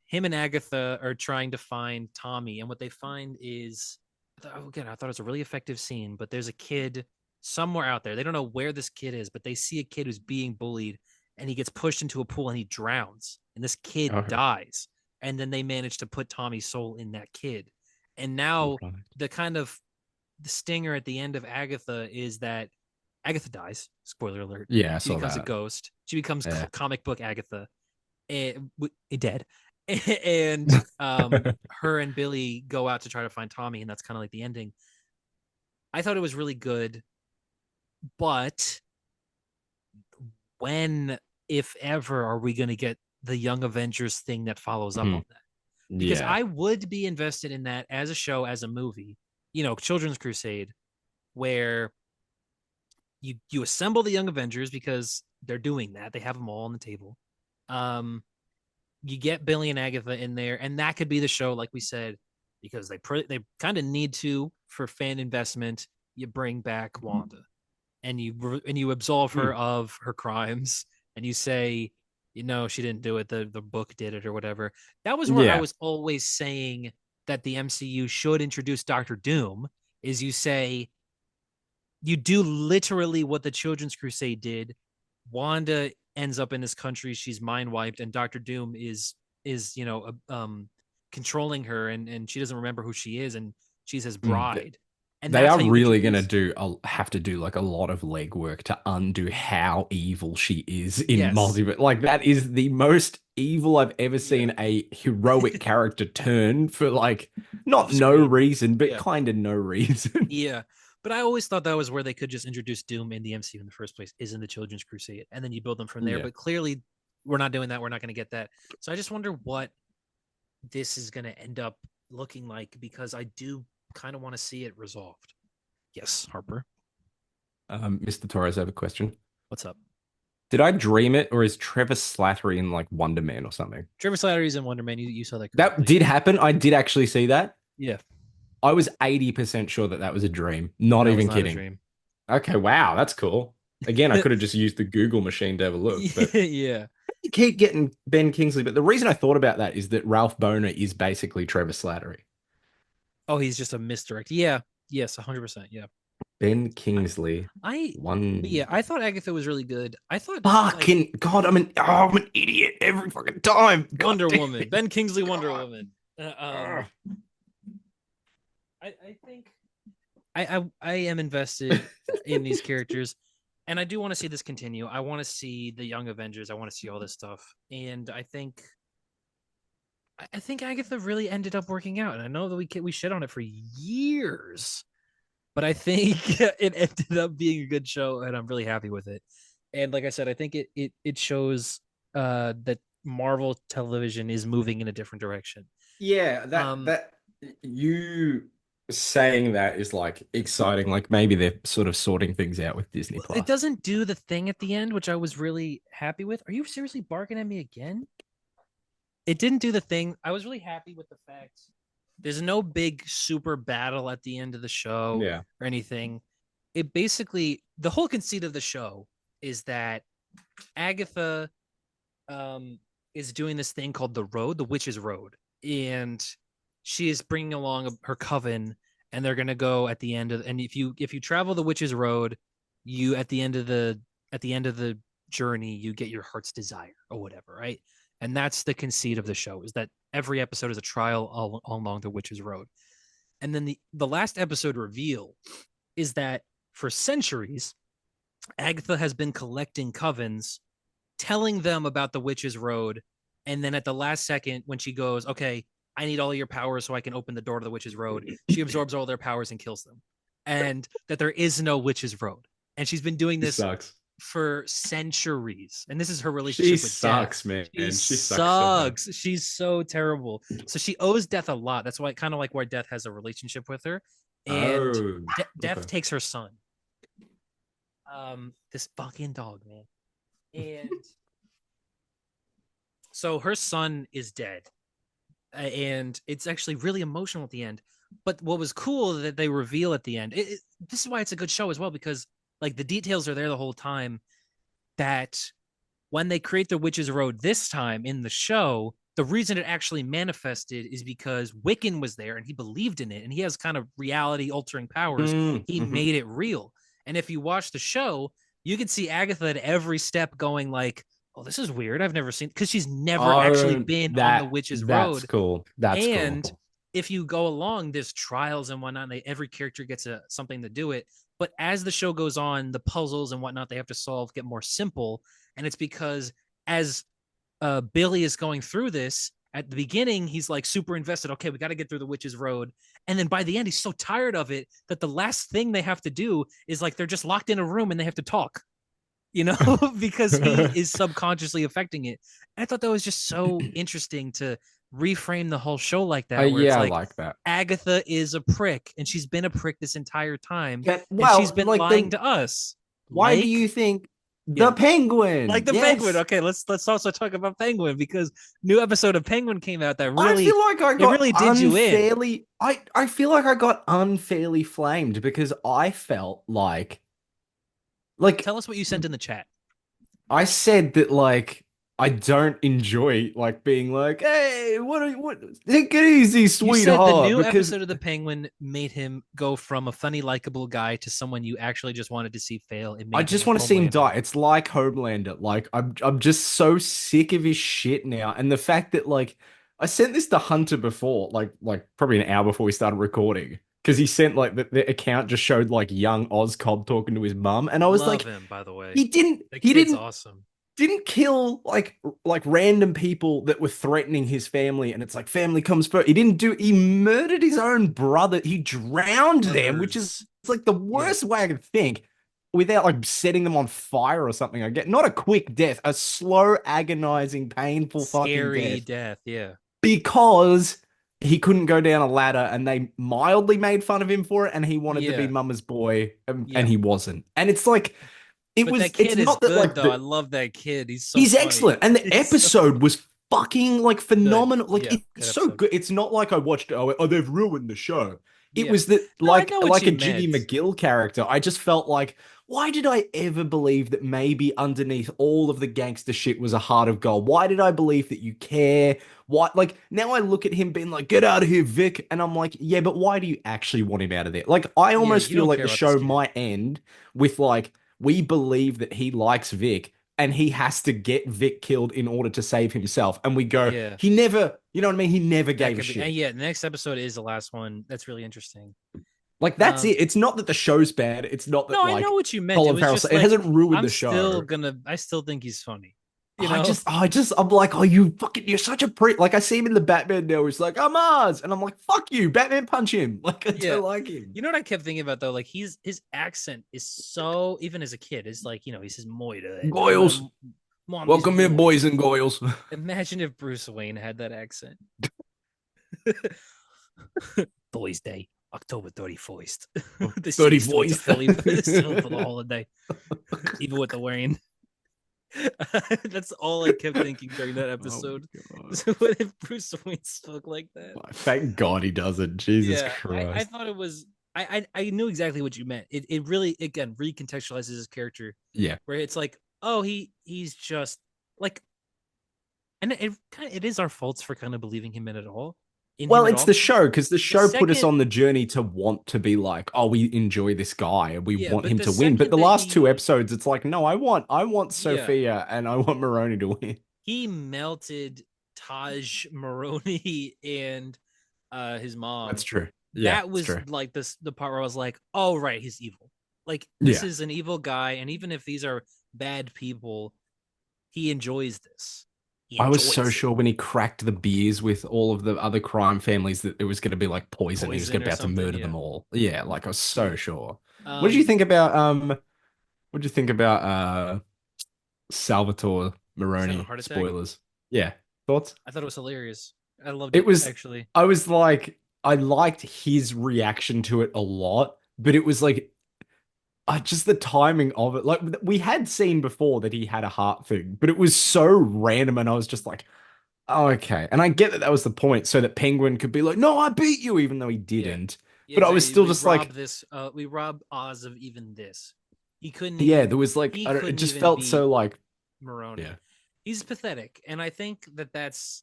him and Agatha are trying to find Tommy, and what they find is, again, I thought it was a really effective scene. But there's a kid somewhere out there. They don't know where this kid is, but they see a kid who's being bullied, and he gets pushed into a pool and he drowns, and this kid Okay. dies. And then they manage to put Tommy's soul in that kid, and now Right. the kind of the stinger at the end of Agatha is that Agatha dies. Spoiler alert. Yeah, I She saw becomes a that. ghost. She becomes Yeah. comic book Agatha, dead. And her and Billy go out to try to find Tommy, and that's kind of like the ending. I thought it was really good, but when, if ever, are we going to get the Young Avengers thing that follows up on that? Because Yeah. I would be invested in that as a show, as a movie, Children's Crusade, where you assemble the Young Avengers because they're doing that. They have them all on the table. You get Billy and Agatha in there, and that could be the show, like we said, because they kind of need to for fan investment. You bring back Wanda, and you absolve her of her crimes, and you say, she didn't do it. The book did it, or whatever. That was where I was always saying that the MCU should introduce Doctor Doom. Is you say, you do literally what the Children's Crusade did. Wanda ends up in this country, she's mind wiped, and Doctor Doom is controlling her, and she doesn't remember who she is, and she's his bride. And they that's are how you really going introduce- to have to do like a lot of legwork to undo how evil she is in Yes. multiverse. Like that is the most evil I've ever seen a heroic character turn for like not no Off-screen. reason, but Yeah. kind of no reason. Yeah. But I always thought that was where they could just introduce Doom in the MCU in the first place, is in the Children's Crusade, and then you build them from there. Yeah. But clearly, we're not doing that. We're not going to get that. So I just wonder what this is going to end up looking like, because I do kind of want to see it resolved. Yes, Harper. Mr. Torres, I have a question. What's up? Did I dream it, or is Trevor Slattery in like Wonder Man or something? Trevor Slattery's in Wonder Man. You saw that That correctly. did happen. I did actually see that. Yeah. I was 80% sure that was a dream. Not That even was not a kidding. dream. Okay, wow, that's cool. Again, I could have just used the Google machine to have a look. But Yeah. you keep getting Ben Kingsley, but the reason I thought about that is that Ralph Boner is basically Trevor Slattery. Oh, he's just a misdirect. Yeah. Yes, 100%. Yeah. Ben Kingsley. I thought Agatha was really good. I thought fucking God, I'm an idiot every fucking time. God Wonder damn Woman. it. Ben Kingsley, Wonder God. Woman. I think I am invested in these characters, and I do want to see this continue. I want to see the Young Avengers. I want to see all this stuff, and I think Agatha really ended up working out. And I know that we shit on it for years, but I think it ended up being a good show, and I'm really happy with it. And like I said, I think it shows that Marvel television is moving in a different direction. Yeah, that you saying that is like exciting. Like maybe they're sort of sorting things out with Disney Plus. It doesn't do the thing at the end, which I was really happy with. Are you seriously barking at me again? It didn't do the thing. I was really happy with the fact there's no big super battle at the end of the show or anything. It basically, the whole conceit of the show is that Agatha is doing this thing called the Witch's Road, and she is bringing along her coven, and they're gonna go at the end of. And if you travel the Witch's Road, you at the end of the journey, you get your heart's desire or whatever, right? And that's the conceit of the show, is that every episode is a trial all along the Witch's Road. And then the last episode reveal is that for centuries, Agatha has been collecting covens, telling them about the Witch's Road, and then at the last second, when she goes, okay, I need all your powers so I can open the door to the Witch's Road, she absorbs all their powers and kills them. And that there is no Witch's Road. And she's been doing this for centuries, and this is her She relationship with death. sucks, man. She She sucks so bad. sucks. She's so terrible. So she owes Death a lot. That's why kind of like where Death has a relationship with her, and Oh, Death okay. takes her son. This fucking dog, man, and so her son is dead, and it's actually really emotional at the end. But what was cool that they reveal at the end, this is why it's a good show as well, because like the details are there the whole time, that when they create the Witch's Road this time in the show, the reason it actually manifested is because Wiccan was there and he believed in it, and he has kind of reality altering powers. He Mm-hmm. made it real. And if you watch the show, you can see Agatha at every step going like, oh, this is weird. I've never seen, because she's never actually Oh, been on the Witch's that's Road. cool. That's And cool. if you go along, there's trials and whatnot. And every character gets something to do it. But as the show goes on, the puzzles and whatnot they have to solve get more simple. And it's because as Billy is going through this, at the beginning, he's like super invested. Okay, we got to get through the Witch's Road. And then by the end, he's so tired of it that the last thing they have to do is like they're just locked in a room and they have to talk, because he is subconsciously affecting it. And I thought that was just so interesting to reframe the whole show like that, where it's Yeah, I like like that. Agatha is a prick and she's been a prick this entire time, and she's Well, been like lying to us. why do you Like, think the yeah, penguin? like the Penguin. Yes. Okay, let's also talk about Penguin, because new episode of Penguin came out that I really feel like I it got really did you in. unfairly I feel like I got unfairly flamed because I felt like Tell us what you sent in the chat. I said that like I don't enjoy like being like, hey, what take it easy, You said the sweetheart, new because episode of The Penguin made him go from a funny, likable guy to someone you actually just wanted to see fail. It I made him just a want to see him Homelander. die. It's like Homelander. Like I'm just so sick of his shit now. And the fact that like I sent this to Hunter before, like probably an hour before we started recording. Because he sent like the account just showed like young Oz Cobb talking to his mum. And I was Love like, him, by the way. he didn't The he kid's didn't awesome. didn't kill like random people that were threatening his family, and it's like family comes first. He murdered his own brother. He drowned them, which is Brothers. it's like the Yeah. worst way I could think without like setting them on fire or something. I get not a quick death, a slow, agonizing, painful fucking Scary death death. Yeah. because he couldn't go down a ladder and they mildly made fun of him for it and he wanted to be Yeah. mama's boy and Yeah. he wasn't. And it's like But that it's kid is not that good like though. I love that kid. He's so he's funny. excellent, and the He's so episode was fucking like good. phenomenal. Like Yeah. Good it's so episode. good. It's not like I watched oh they've ruined the show. It Yeah. was that No, I know what like you a Jiggy meant. McGill character. I just felt like why did I ever believe that maybe underneath all of the gangster shit was a heart of gold? Why did I believe that you care? Why like now I look at him being like get out of here, Vic, and I'm like yeah, but why do you actually want him out of there? Like I Yeah. almost You feel don't like care the about this show kid. might end with like we believe that he likes Vic and he has to get Vic killed in order to save himself. And we go, Yeah. he never, you know what I mean? He never That gave a could be. And shit. yeah, the next episode is the last one. That's really interesting. Like that's it. It's not that the show's bad. It's not that No, I know like what you meant. It Colin was Farrell. just It like hasn't ruined I'm the still show. gonna. I still think he's funny. You I know. just, I just, I'm like, oh, you fucking, you're such a prick. Like I see him in the Batman now. He's like, I'm Oz, and I'm like, fuck you, Batman, punch him. Like I Yeah. don't like him. You know what I kept thinking about though? Like his accent is so, even as a kid, it's like, he says Moira. Goyles, Mom, these welcome here, boys. boys and Goyles. Imagine if Bruce Wayne had that accent. Boys Day, October 31st. The city still went to 31st. Philly still for the holiday. Even with the rain. That's all I kept thinking during that episode. So what if Bruce Wayne spoke like that? Thank God he doesn't. Jesus Yeah, I Christ. thought it was. I knew exactly what you meant. It really again recontextualizes his character, Yeah. where it's like, oh, he's just like, and it is our faults for kind of believing him in it all. Well, it's the show because the show put us second, on the journey to want to be like, oh, we enjoy this guy and we yeah, want but him the to win. But second the that last two he, episodes, it's like, no, I want yeah, Sophia and I want Maroney to win. he melted Taj Maroney and his mom. That's true. Yeah, That was true. like the part where I was like, oh right, he's evil. Like this Yeah. is an evil guy, and even if these are bad people, he enjoys this. I was so sure when he cracked the beers with all of the other crime families that it was going to be like poison. He was Poison or about to something, murder yeah. them all. Yeah, like I was so Yeah. sure. What did you think about What'd you think about Salvatore He's having a Moroni? heart attack. Spoilers. Yeah. Thoughts? I thought it was hilarious. I loved It it was, actually. I was like, I liked his reaction to it a lot, but it was like, just the timing of it. Like, we had seen before that he had a heart thing, but it was so random. And I was just like, oh, okay. And I get that that was the point, so that Penguin could be like, no, I beat you, even though he Yeah. didn't. Yeah, But I was exactly. still We just robbed like, this. We robbed Oz of even this. He couldn't yeah, even. there was like, He I don't, it couldn't just even felt beat so like, yeah. Maroney. He's pathetic, and I think that that's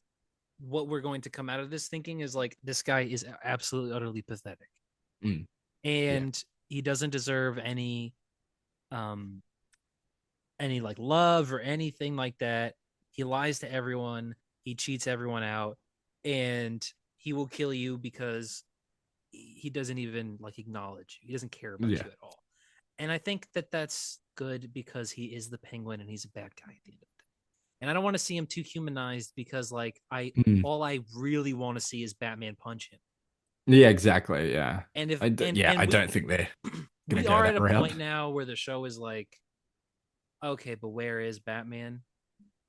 what we're going to come out of this thinking is like this guy is absolutely utterly pathetic, Mm, yeah. and he doesn't deserve um any like love or anything like that. He lies to everyone. He cheats everyone out, and he will kill you because he doesn't even like acknowledge you. He doesn't care about Yeah. you at all. And I think that that's good because he is the Penguin and he's a bad guy at the end of it. And I don't want to see him too humanized because like Mm. all I really want to see is Batman punch him. Yeah, exactly. Yeah. And if Yeah, I and don't think they're gonna we go are at that a route. point now where the show is like, okay, but where is Batman?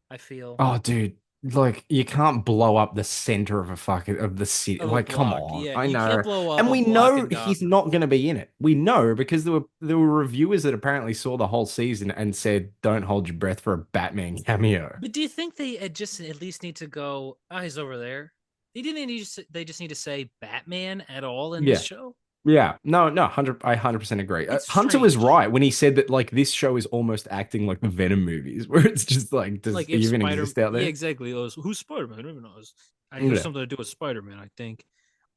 I feel Oh, dude, like you can't blow up the center of a fucking of the city. of a Like, come block. on, Yeah, I you can't know, blow up and a we block know in he's Gotham. not going to be in it. We know because there were reviewers that apparently saw the whole season and said, "Don't hold your breath for a Batman cameo." But do you think they just at least need to go, oh, he's over there? They just need to say Batman at all in this Yeah, show? yeah, no, no, 100, I 100% agree. It's Hunter was strange. right when he said that like this show is almost acting like the Venom movies, where it's just like, does Like he if even Spider, exist out yeah, there? exactly. Who's Spider Man? I don't even know. It has Yeah, something to do with Spider Man. I think.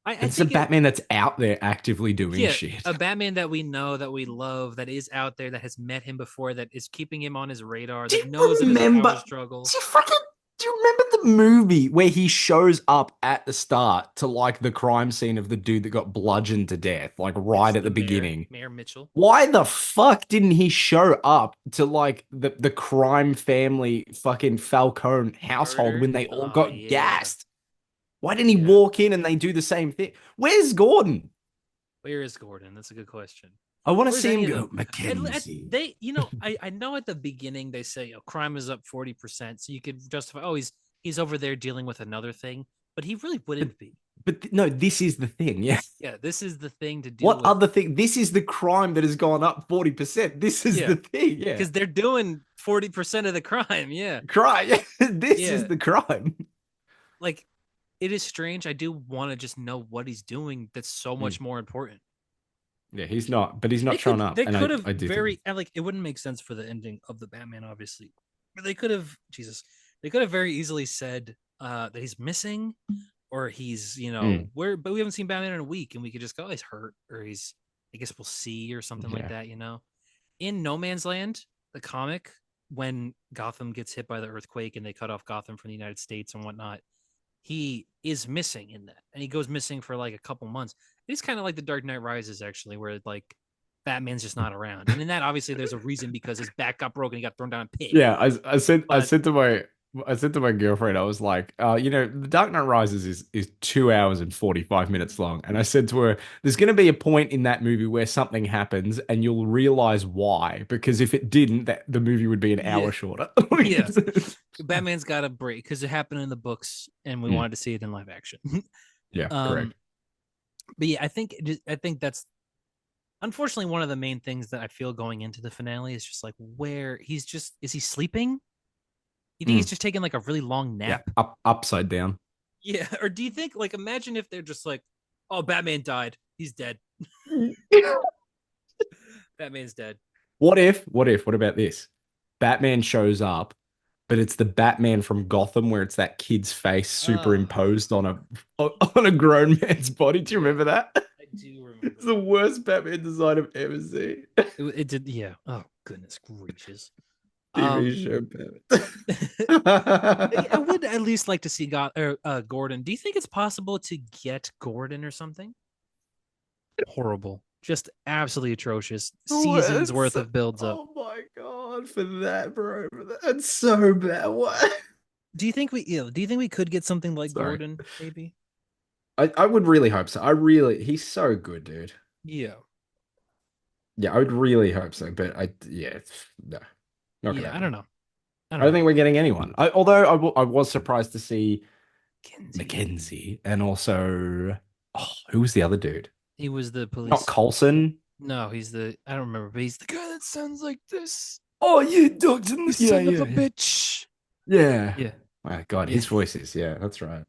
I it's a think it. Batman that's out there actively doing Yeah, shit. a Batman that we know, that we love, that is out there, that has met him before, that is keeping him on his radar, Do that you knows of his power remember? struggle. Do you fucking do you remember the movie where he shows up at the start to like the crime scene of the dude that got bludgeoned to death, like right Yes, at the the mayor, beginning? Mayor Mitchell. Why the fuck didn't he show up to like the crime family fucking Falcone household when Murder. they all Oh got yeah, gassed? Why didn't he yeah. walk in and they do the same thing? Where's Gordon? Where is Gordon? That's a good question. I want to Where's see him any of go, them? Mackenzie. They, I know at the beginning they say, oh, crime is up 40%. So you could justify, oh, he's over there dealing with another thing, but he really But wouldn't be. no, this is the thing. Yeah. Yeah, this is the thing to deal What with. other thing? This is the crime that has gone up 40%. This is Yeah, the thing. Yeah. because they're doing 40% of the crime. Yeah. Crime. This is Yeah. the crime. Like it is strange. I do want to just know what he's doing. That's so Mm. much more important. Yeah, he's not, but he's not showing up. They And could have I do think. very, and like, it wouldn't make sense for the ending of the Batman, obviously. But they could have, Jesus, they could have very easily said that he's missing or he's, Mm, but we haven't seen Batman in a week and we could just go, oh, he's hurt or I guess we'll see or something like yeah. that. In No Man's Land, the comic, when Gotham gets hit by the earthquake and they cut off Gotham from the United States and whatnot, he is missing in that, and he goes missing for like a couple months. It's kind of like the Dark Knight Rises, actually, where like Batman's just not around, and in that, obviously, there's a reason because his back got broken, he got thrown down a pit. Yeah, I But said to my girlfriend, I was like, The Dark Knight Rises is 2 hours and 45 minutes long. And I said to her, there's gonna be a point in that movie where something happens and you'll realize why. Because if it didn't, that the movie would be an yeah, hour shorter. yeah, Batman's got a break because it happened in the books, and we Mm, wanted to see it in live action. yeah, um, correct. but yeah, I think that's unfortunately one of the main things that I feel going into the finale is just like where is he sleeping? You think he's Mm, just taking like a really long yeah, nap? upside down. Yeah. Or do you think, like, imagine if they're just like, oh, Batman died. He's dead. Batman's dead. What about this? Batman shows up, but it's the Batman from Gotham where it's that kid's face Oh, superimposed on a grown man's body. Do you yeah. remember that? I do remember It's the that. worst Batman design I've ever seen. It did, yeah. Oh, goodness gracious. TV Um, show Batman. I would at least like to see Gordon. Do you think it's possible to get Gordon or something? Horrible. Just absolutely atrocious. Seasons worth Words. of builds up. Oh my god, for that, bro. That's so bad. What? Do you think we could get something like Sorry. Gordon, maybe? I would really hope so. He's so good, dude. Yeah. Yeah, I would really hope so, but no, not gonna Yeah, I don't happen. know. I I don't don't know. think we're getting anyone. Although I was surprised to see Kinsey. Mackenzie and also, oh, who was the other dude? He was the Not police. Coulson. No, he's the I don't remember, but he's the guy that sounds like this. Oh, you Doctor. You Yeah, son of yeah, a yeah. bitch. Yeah. Yeah. My God, Yeah. his voice is, yeah, that's right.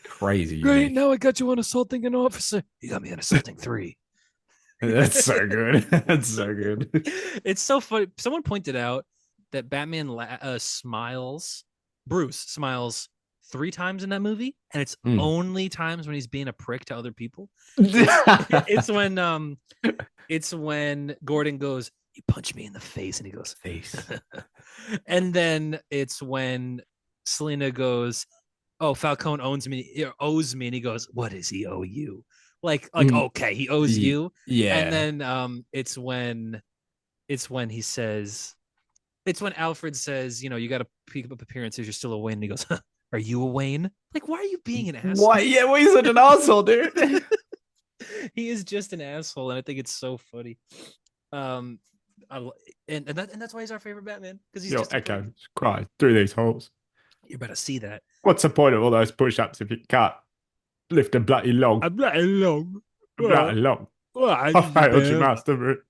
Crazy Great. unique. Now I got you on assaulting an officer. You got me on assaulting three. That's so good. That's so good. It's so funny. Someone pointed out that smiles. Bruce smiles 3 times in that movie, and it's Mm. only times when he's being a prick to other people. It's it's when it's when Gordon goes, "You punch me in the face," and he goes, Face. and then it's when Selena goes, "Oh, Falcone owes me," and he goes, "What does he owe you?" Like Mm. okay, he owes you, and Yeah. then it's when he says it's when Alfred says, you got to pick up appearances. You're still a Wayne. And he goes, huh, "Are you a Wayne?" Like, why are you being an asshole? Why? Yeah, why are you such an asshole, dude? He is just an asshole, and I think it's so funny. Um, and that's why he's our favorite Batman because he's Yo, just a prick. Echo, cry through these holes. You're about to see that. What's the point of all those push-ups if you can't lift a bloody log? I'm not alone. A bloody log. I failed you, Master.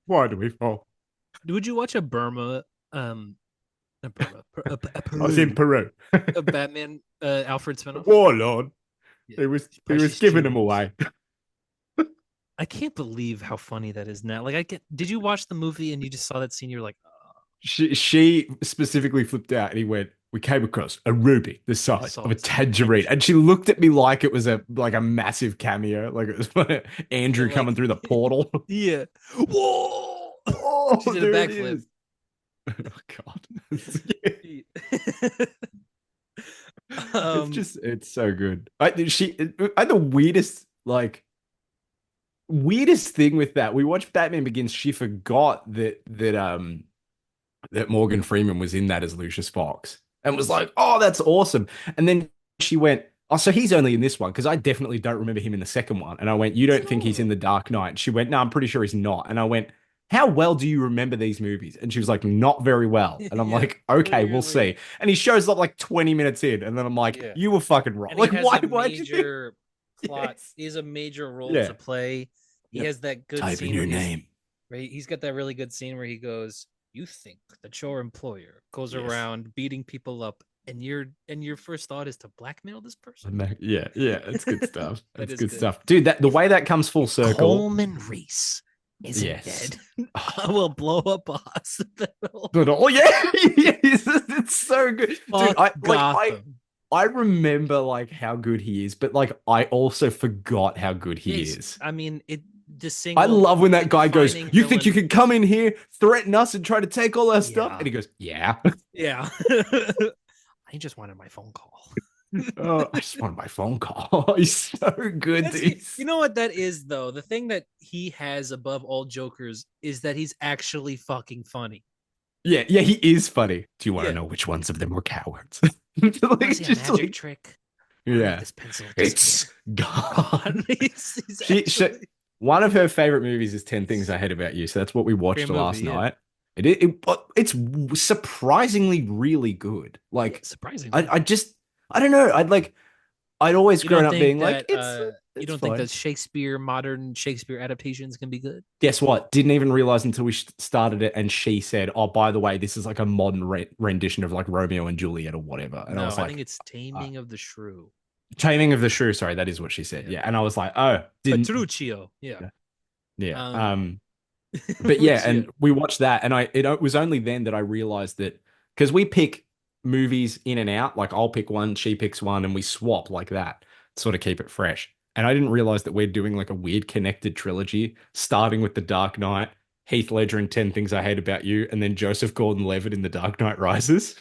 Why do we fall? Would you watch a Burma, a Burma, I was in Peru. a Batman, Alfred spinoff? Warlord. Yeah. He was giving them away. I can't believe how funny that is now. Like, did you watch the movie and you just saw that scene? You're like, oh, She specifically flipped out and he went, "We came across a ruby the size of a size of a tangerine," and she looked at me like it was a massive cameo, like it was Andrew like, coming through the portal. yeah. Whoa! Oh, She did a there it backflip. is. Oh God. It's so good. I had the weirdest thing with that. We watched Batman Begins. She forgot that Morgan Freeman was in that as Lucius Fox and was like, "Oh, that's awesome." And then she went, "Oh, so he's only in this one because I definitely don't remember him in the second one." And I went, "You don't think he's in the Dark Knight?" And she went, "No, I'm pretty sure he's not." And I went, "How well do you remember these movies?" And she was like, "Not very well." And I'm Yeah, like, "Okay, we'll clearly. see." And he shows up like 20 minutes in, and then I'm like, Yeah. "You were fucking wrong." And he Like, has why? a Why'd you think? major plot. Yes. He has a major role Yeah. to play. He Yep. has that good Type in scene your where name. he's got that really good scene where he goes, "You think that your employer goes Yes. around beating people up, and your first thought is to blackmail this person?" Yeah, it's good stuff. That It's is good good. stuff, dude. The way that comes full circle. Coleman Reese isn't Yes. dead, I will blow up a hospital. But oh yeah, it's so good, dude. Fuck Gotham. I remember like how good he is, but like I also forgot how good he is. I mean, the I single love when that guy goes, defining "You think you villain. can come in here, threaten us, and try to take all our stuff?" Yeah. And he goes, "Yeah." Yeah. I just wanted my phone call. Oh, I just wanted my phone call. He's so good, dude. You know what that is, though? The thing that he has above all Jokers is that he's actually fucking funny. Yeah, he is funny. Do you want to Yeah. know which ones of them were cowards? Want to see a magic trick? Yeah. This pencil It's gone. he's She, one of her favorite movies is 10 Things I Hate About You. So that's what we watched Great movie, last yeah. night. It's surprisingly really good. Like, surprisingly. I don't know. I'd always You grown don't up think being that, like, you don't fine. think that modern Shakespeare adaptations can be good? Guess what? Didn't even realize until we started it, and she said, "Oh, by the way, this is like a modern rendition of like Romeo and Juliet or whatever." And I was like, think it's Taming of the Shrew. Taming of the Shrew. Sorry, that is what she said. Yeah, and I was like, "Oh, didn't." Petruccio. Yeah. Yeah. But yeah, and we watched that, and it was only then that I realized that because we pick movies in and out, like I'll pick one, she picks one, and we swap like that, sort of keep it fresh. And I didn't realize that we're doing like a weird connected trilogy, starting with The Dark Knight, Heath Ledger in 10 Things I Hate About You, and then Joseph Gordon-Levitt in The Dark Knight Rises.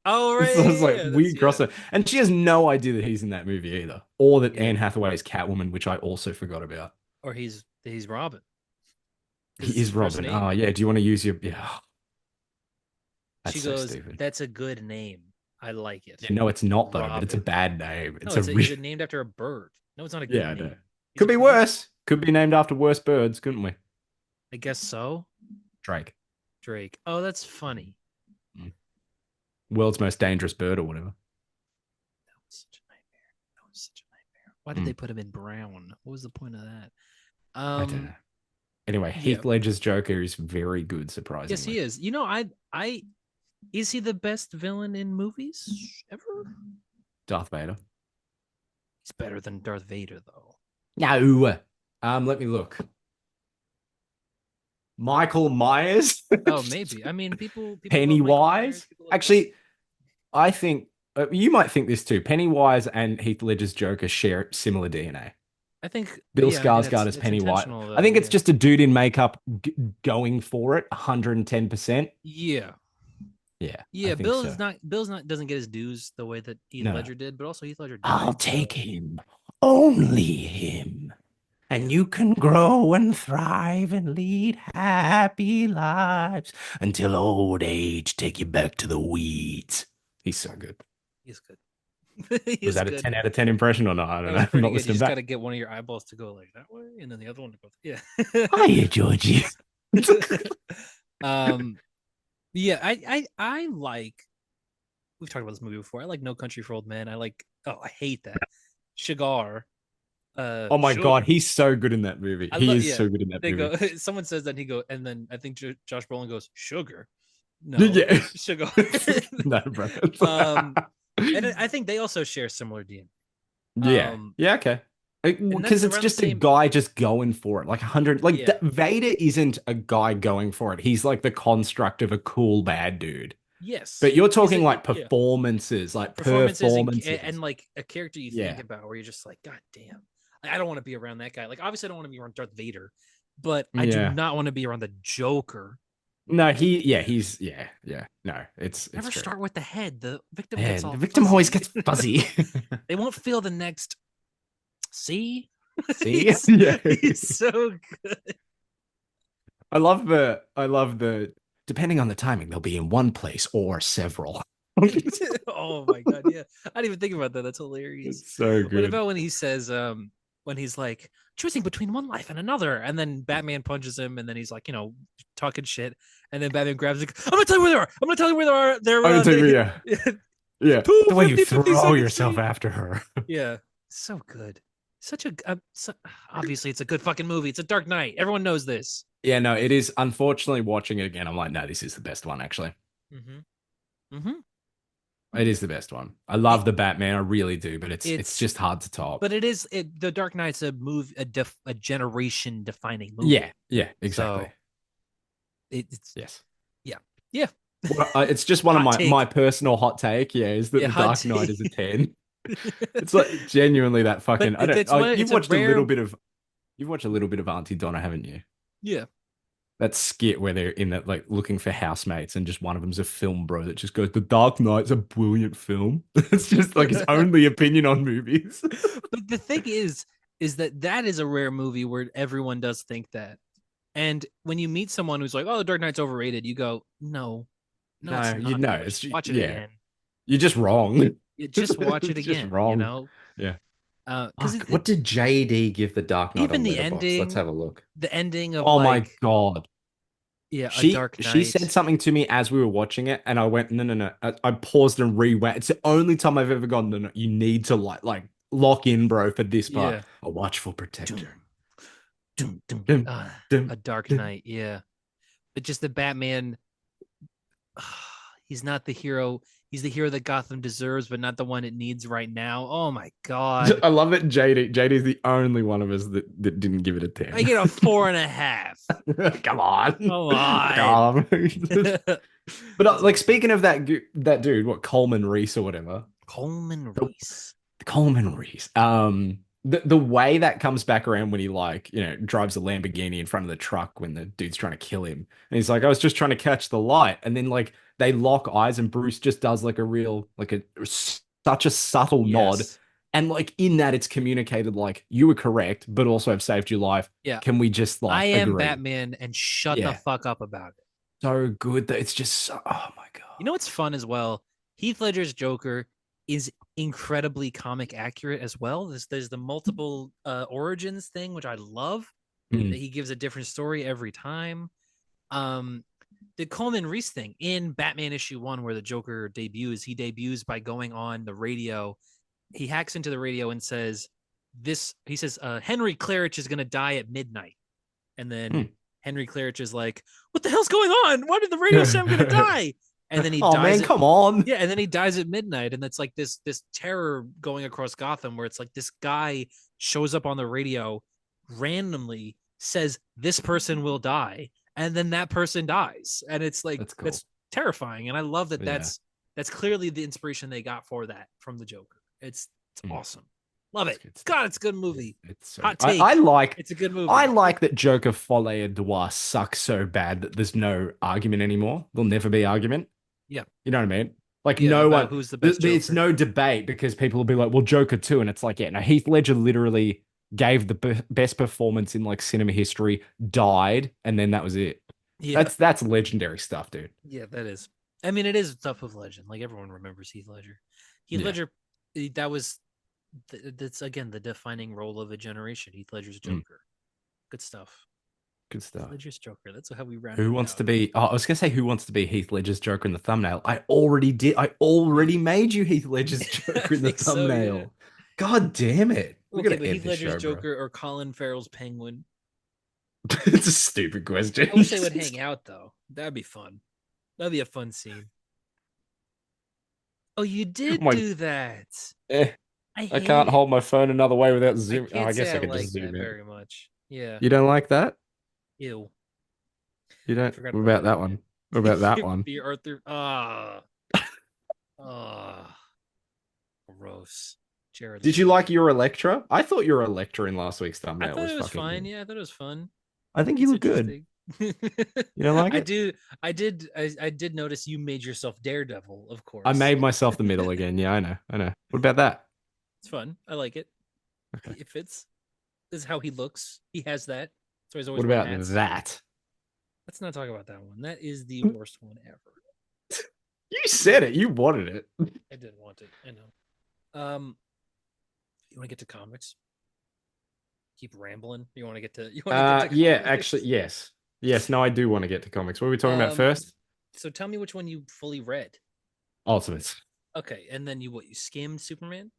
Oh, right. So it's like Yeah, weird crossover. And she has no idea that he's in that movie either, or that Yeah. Anne Hathaway is Catwoman, which I also forgot about. Or he's Robin. He is Robin. Oh, yeah. Do you want to use your... Yeah. That's she so goes, stupid. "That's a good name. I like it." Yeah, no, it's not though, but it's a Robin. bad name. No, it's named after a bird. No, it's not a good name. Could be worse. Could be named after worse birds, couldn't we? I guess so. Drake. Drake. Oh, that's funny. Mm. World's most dangerous bird or whatever. That was such a nightmare. That was such a nightmare. Why did they put him in brown? What was the point of that? I don't know. Anyway, yeah. Heath Ledger's Joker is very good, surprisingly. Yes, he is. You know, I is he the best villain in movies ever? Darth Vader. He's better than Darth Vader, though. No. Let me look. Michael Myers. Oh, maybe. I mean, people Pennywise. People Actually, I think you might think this too. Pennywise and Heath Ledger's Joker share similar DNA. I think Bill yeah, Skarsgård as Pennywise. I think it's just a dude in makeup going for it 110%. Yeah. Yeah. Yeah, Bill's not doesn't get his dues the way that Heath Ledger did, but also Heath Ledger died. I'll take him. Only him. And you can grow and thrive and lead happy lives until old age take you back to the weeds. He's so good. He's good. Was that a 10 out of 10 impression or not? I don't know. Pretty good. You just got to get one of your eyeballs to go like that way, and then the other one to go. Yeah. Hiya, Georgie. Yeah, I like. We've talked about this movie before. I like No Country for Old Men. I hate that. Sugar. Oh my God, he's so good in that movie. He is so good in that movie. Someone says that and then I think Josh Brolin goes, Sugar. No, yeah, Sugar. No, bro. And I think they also share similar DNA. Yeah, okay. Because it's just a guy just going for it, like 100. Like Vader isn't a guy going for it. He's like the construct of a cool bad dude. Yes, but you're talking like performances, like performances, and like a character you think about where you're just like, God damn, I don't want to be around that guy. Like, obviously, I don't want to be around Darth Vader, but I do not want to be around the Joker. No, he's no, it's never true. Start with the head. The victim gets all the victim fuzzy. Always gets fuzzy. They won't feel the next. See, he's so good. I love the. Depending on the timing, they'll be in one place or several. Oh my God, yeah. I didn't even think about that. That's hilarious. It's so good. What about when he says, when he's like choosing between one life and another, and then Batman punches him, and then he's like, talking shit, and then Batman grabs him. I'm gonna tell you where they are. I'm gonna tell you where they are. Yeah. The way you throw yourself after her. Yeah, so good. Such a obviously it's a good fucking movie. It's a Dark Knight. Everyone knows this. Yeah, no, it is. Unfortunately, watching it again, I'm like, no, this is the best one, actually. It is the best one. I love the Batman, I really do, but it's just hard to top. But the Dark Knight's a generation defining movie. Yeah, exactly. So yeah. Well, it's just one of my personal hot take. Yeah, is that the Dark Knight is a 10. It's like genuinely that fucking. You've watched a little bit of Auntie Donna, haven't you? Yeah. That skit where they're in that, like, looking for housemates, and just one of them's a film bro that just goes, "The Dark Knight's a brilliant film." It's just like his only opinion on movies. But the thing is that is a rare movie where everyone does think that. And when you meet someone who's like, "Oh, The Dark Knight's overrated," you go, "No, it's watch it again. You're just wrong. You just watch it again. Wrong. Yeah. What did JD give The Dark Knight? Even the ending. Let's have a look. The ending of my God. Yeah, A Dark Knight. She said something to me as we were watching it, and I went, no. I paused and rewound. It's the only time I've ever gone, no. You need to like lock in, bro, for this part. Yeah. A watchful protector. A Dark Knight. Yeah, but just the Batman. He's not the hero. He's the hero that Gotham deserves, but not the one it needs right now. Oh my God. I love it. JD's the only one of us that didn't give it a 10. I get a 4.5. Come on. But like, speaking of that dude, what, Coleman Reese or whatever. Coleman Reese. The way that comes back around when he drives a Lamborghini in front of the truck when the dude's trying to kill him. And he's like, I was just trying to catch the light. And then they lock eyes, and Bruce just does such a subtle nod. And in that, it's communicated you were correct, but also I've saved your life. Yeah. Can we just I am agree? Batman, and shut the fuck up about it. So good that it's just oh my God. You know what's fun as well? Heath Ledger's Joker is incredibly comic accurate as well. There's the multiple origins thing, which I love. That he gives a different story every time. The Coleman Reese thing in Batman issue 1, where the Joker debuts, he debuts by going on the radio. He hacks into the radio and says, he says, Henry Clarich is going to die at midnight. And then Henry Clarich is like, what the hell's going on? Why did the radio say I'm going to die? And then he oh dies. Man, come on. Yeah. And then he dies at midnight. And it's like this terror going across Gotham, where it's like this guy shows up on the radio randomly, says this person will die, and then that person dies, and it's like that's terrifying. And I love that. That's clearly the inspiration they got for that from the Joker. It's awesome. Love it. God, it's a good movie. It's so, hot take. It's a good movie. I like that Joker Folie et Droit sucks so bad that there's no argument anymore. There'll never be argument. Yeah, you know what I mean. Like no one. Who's the best? It's no debate, because people will be like, "Well, Joker too," and it's like, yeah, no. Heath Ledger literally gave the best performance in like cinema history, died, and then that was it. Yeah, that's legendary stuff, dude. Yeah, that is. I mean, it is stuff of legend. Like everyone remembers Heath Ledger. Ledger, that's again the defining role of a generation. Heath Ledger's Joker. Good stuff. Good stuff. Heath Ledger's Joker. That's how we round. Who wants to be? Oh, I was gonna say who wants to be Heath Ledger's Joker in the thumbnail. I already did. I already made you Heath Ledger's Joker in the thumbnail. So, yeah. God damn it! Okay, but Heath Ledger's Joker or Colin Farrell's Penguin? It's a stupid question. I wish they would hang out though. That'd be fun. That'd be a fun scene. Oh, you did do that. I can't hold my phone another way without zooming. I guess I could just zoom in. Very much. Yeah. You don't like that? Ew. You don't? What about that one? What about that one? Be Arthur. Gross. Jared. Did you like your Electra? I thought your Electra in last week's thumbnail I thought it was fine. Good. Yeah, I thought it was fun. I think you look good. You don't like it? I did notice you made yourself Daredevil, of course. I made myself the middle again. Yeah, I know. What about that? It's fun. I like it. Okay. It fits. This is how he looks. He has that. So he's always. What about that? Let's not talk about that one. That is the worst one ever. You said it. You wanted it. I did want it. I know. You want to get to comics? Keep rambling. You want to get to? Yeah, actually, yes. No, I do want to get to comics. What are we talking about first? So tell me which one you fully read. Ultimates. Okay, and then you skimmed Superman?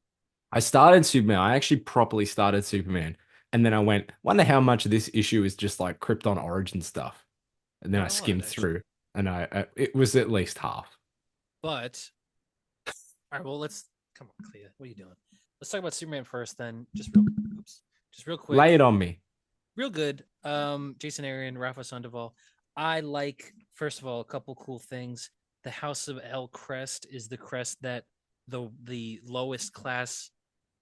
I started Superman. I actually properly started Superman, and then I wonder how much of this issue is just like Krypton origin stuff. And then I skimmed through, and it was at least half. But all right, well, come on, Clea. What are you doing? Let's talk about Superman first, then. Just real quick. Lay it on me. Real good. Jason Aaron, Rafa Sandoval. I like, first of all, a couple cool things. The House of El crest is the crest that the lowest class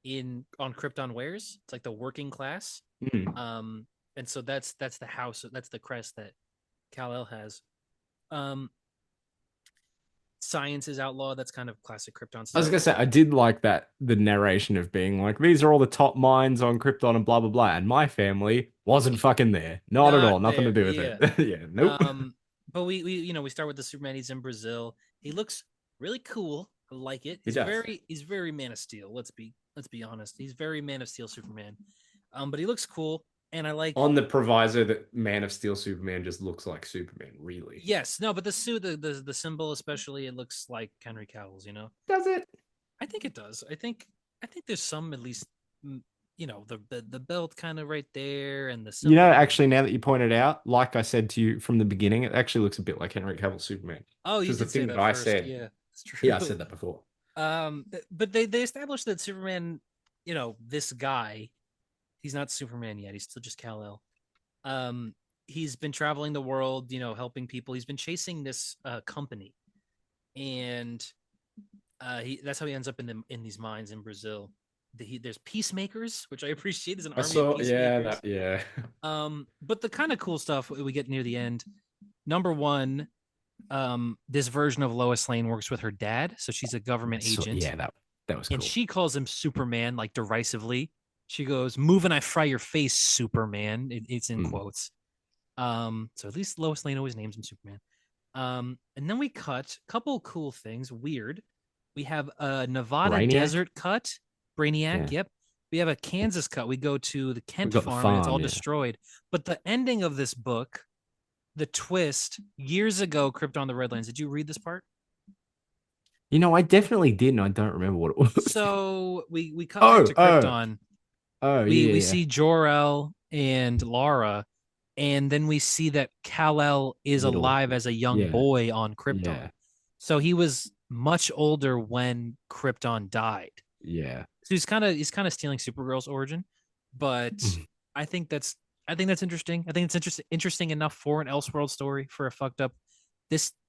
on Krypton wears. It's like the working class. And so that's the house. That's the crest that Kal-El has. Science is outlawed. That's kind of classic Krypton stuff. I was gonna say, I did like that, the narration of being like, these are all the top minds on Krypton and blah blah blah, and my family wasn't fucking there. Not at all. Nothing to do with it. Yeah, nope. But we start with the Superman. He's in Brazil. He looks really cool. I like it. He's very Man of Steel. Let's be honest. He's very Man of Steel Superman. But he looks cool. And I like on the proviso that Man of Steel Superman just looks like Superman, really. Yes, no, but the suit, the symbol especially, it looks like Henry Cavill's. Does it? I think it does. I think there's some, at least, the belt kind of right there, and the symbol. Actually, now that you pointed out, like I said to you from the beginning, it actually looks a bit like Henry Cavill's Superman. Oh, you did say that first. I said. Yeah, that's true. Yeah, I said that before. But they established that Superman, this guy. He's not Superman yet. He's still just Kal-El. He's been traveling the world, helping people. He's been chasing this company, and that's how he ends up in these mines in Brazil. There's peacemakers, which I appreciate. There's an army of peacemakers. Yeah. But the kind of cool stuff we get near the end. Number one, this version of Lois Lane works with her dad, so she's a government agent. Yeah, that was cool. And she calls him Superman, like derisively. She goes, "Move and I fry your face, Superman." It's in quotes. So at least Lois Lane always names him Superman. And then we cut a couple cool things. Weird. We have a Nevada Brainiac? desert cut, Brainiac. Yeah. Yep. We have a Kansas cut. We go to the We Kent got the farm and it's all farm, yeah. destroyed. But the ending of this book, the twist, years ago, Krypton the Redlands. Did you read this part? You know, I definitely did, and I don't remember what it was. So we cut back Oh, to oh, Krypton. oh, We yeah, see Jor-El and Lara, and then we see that Kal-El is little, alive as a young yeah, boy on Krypton. yeah, So he was much older when Krypton died. yeah. So he's kind of stealing Supergirl's origin, but I think that's I think that's interesting. I think it's interesting enough for an Elseworld story for a fucked up.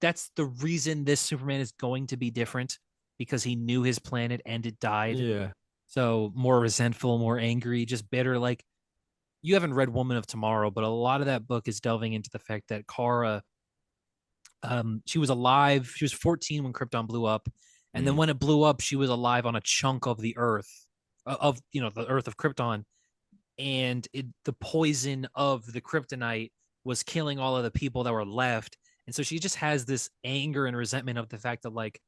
That's the reason this Superman is going to be different because he knew his planet and it died. Yeah. So more resentful, more angry, just bitter. Like you haven't read Woman of Tomorrow, but a lot of that book is delving into the fact that Kara, she was alive. She was 14 when Krypton blew up, and then Mm. when it blew up, she was alive on a chunk of the Earth, of the Earth of Krypton, and the poison of the kryptonite was killing all of the people that were left, and so she just has this anger and resentment of the fact that like,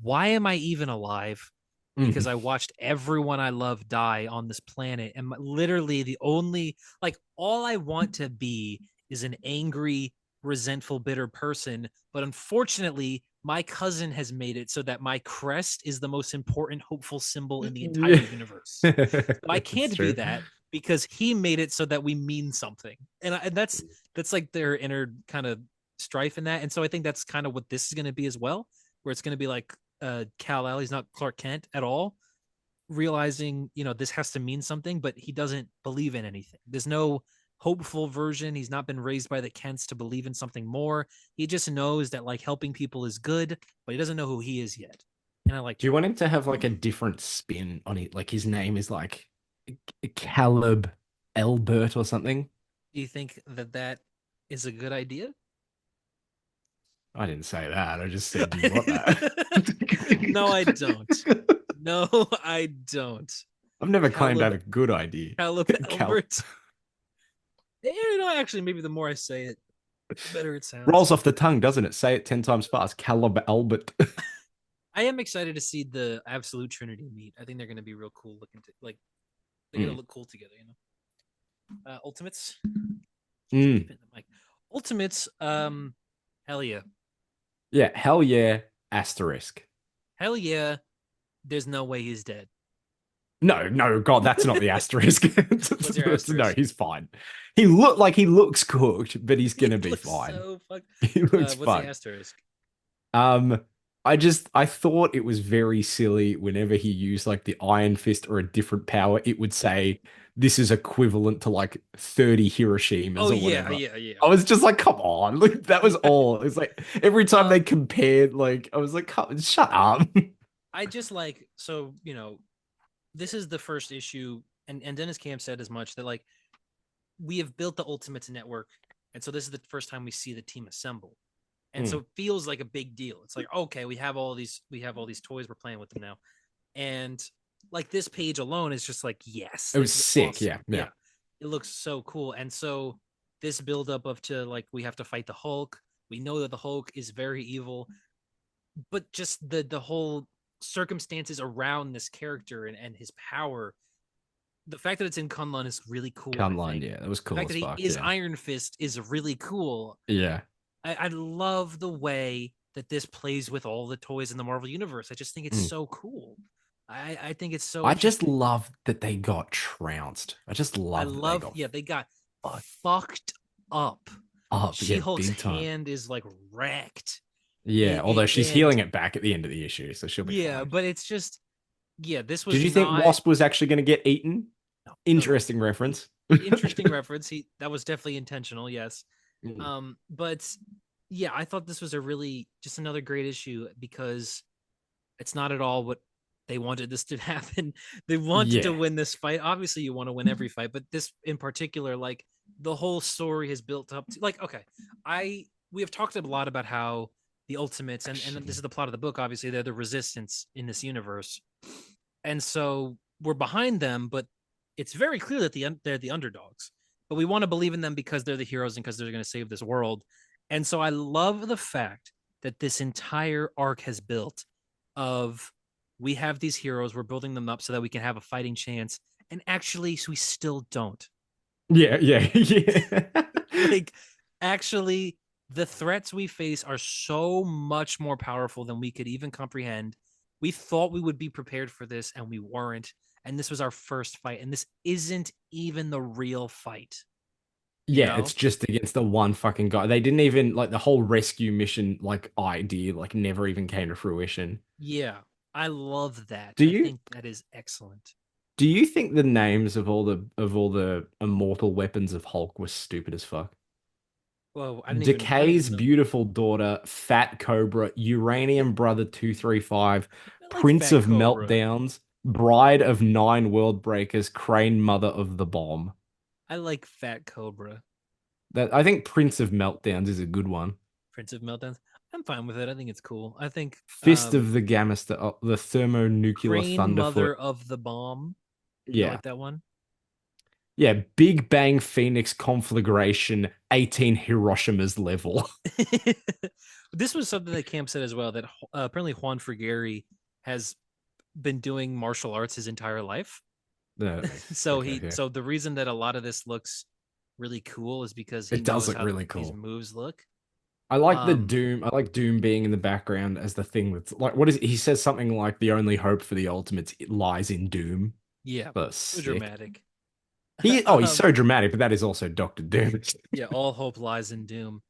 why am I even alive? Because Mm. I watched everyone I love die on this planet. And literally, the only, like, all I want to be is an angry, resentful, bitter person. But unfortunately, my cousin has made it so that my crest is the most important, hopeful symbol in the entire Yeah. universe. So I That's can't be true. that because he made it so that we mean something. And that's like their inner kind of strife in that. And so I think that's kind of what this is going to be as well, where it's going to be like Kal-El, he's not Clark Kent at all, realizing, this has to mean something, but he doesn't believe in anything. There's no hopeful version. He's not been raised by the Kents to believe in something more. He just knows that like helping people is good, but he doesn't know who he is yet. And I like Do you that. want him to have like a different spin on it? Like his name is like Caleb Elbert or something? Do you think that that is a good idea? I didn't say that. I just said, do you want that? No, I don't. No, I don't. I've never claimed to have Caleb a good idea. Caleb Cal Albert. Actually, maybe the more I say it, the better it sounds. rolls off the tongue, doesn't it? Say it 10 times fast. Caleb Albert. I am excited to see the Absolute Trinity meet. I think they're going to be real cool looking. Like they're going to look cool together. Ultimates. Mm. Ultimates. Hell yeah. Yeah, hell yeah, asterisk. Hell yeah. There's no way he's dead. No, no, God, that's not the asterisk. What's your No, asterisk? he's fine. He looks cooked, but he's gonna be looks fine. so He looks what's fine. the asterisk? Um, I thought it was very silly whenever he used like the Iron Fist or a different power, it would say this is equivalent to like 30 Hiroshimas Oh or yeah, whatever. yeah. I was just like, come on, like that was all. It's like every time they Um, compared, like I was like, shut up. I just like so this is the first issue, and Dennis Camp said as much that like we have built the Ultimates network, and so this is the first time we see the team assemble, and so it feels like a big deal. It's like okay, we have all these toys, we're playing with them now, and like this page alone is just like yes, It was this is sick, awesome. yeah. It looks so cool, and so this buildup of to like we have to fight the Hulk. We know that the Hulk is very evil, but just the whole circumstances around this character and his power, the fact that it's in Kunlun is really cool. Kunlun, yeah, that was The cool fact as that he fuck. is Yeah. Iron Fist is really cool. Yeah. I love the way that this plays with all the toys in the Marvel universe. I just think it's so cool. I think it's so I just interesting. love that they got trounced. I just I love that they love, got yeah, they got fucked fucked up. up. Yeah, She-Hulk's big time. hand is like wrecked. Yeah, although she's And healing it back at the end of the issue, so she'll be yeah, fine. but it's just this was Did you think not Wasp was actually going to get eaten? no, Interesting reference. interesting reference. That was definitely intentional, yes. Mm. But yeah, I thought this was a really just another great issue because it's not at all what they wanted this to happen. They wanted to Yeah. win this fight. Obviously, you want to win every fight, but this in particular, like the whole story has built up to like, okay, we have talked a lot about how the Ultimates, and this is the plot of the book, obviously, they're the resistance in this universe. And so we're behind them, but it's very clear that they're the underdogs. But we want to believe in them because they're the heroes and because they're going to save this world. And so I love the fact that this entire arc has built of we have these heroes, we're building them up so that we can have a fighting chance, and actually, so we still don't. Yeah, yeah, yeah. Like, actually, the threats we face are so much more powerful than we could even comprehend. We thought we would be prepared for this, and we weren't. And this was our first fight, and this isn't even the real fight. You Yeah, know? it's just against the one fucking guy. They didn't even like the whole rescue mission like idea like never even came to fruition. Yeah, I love that. Do I you think that is excellent. do you think the names of all the immortal weapons of Hulk were stupid as fuck? Well, I didn't Decay's even know. beautiful daughter, Fat Cobra, Uranium Brother 235, I like Prince Fat of Cobra. Meltdowns, Bride of Nine World Breakers, Crane Mother of the Bomb. I like Fat Cobra. That I think Prince of Meltdowns is a good one. Prince of Meltdowns. I'm fine with it. I think it's cool. I think Fist of the Gammaster, the Thermonuclear Crane Thunderfoot. Mother of the Bomb. I Yeah. like that one. Yeah, Big Bang Phoenix Conflagration 18 Hiroshima's level. This was something that Camp said as well, that apparently Juan Frigeri has been doing martial arts his entire life. No, So okay, yeah. so the reason that a lot of this looks really cool is because he It does knows look how really these cool. moves look. I like the Um, Doom. I like Doom being in the background as the thing that's like, what is he says something like the only hope for the Ultimates lies in Doom. yeah, That's so sick. dramatic. He's so dramatic, but that is also Doctor Doom. Yeah, all hope lies in Doom.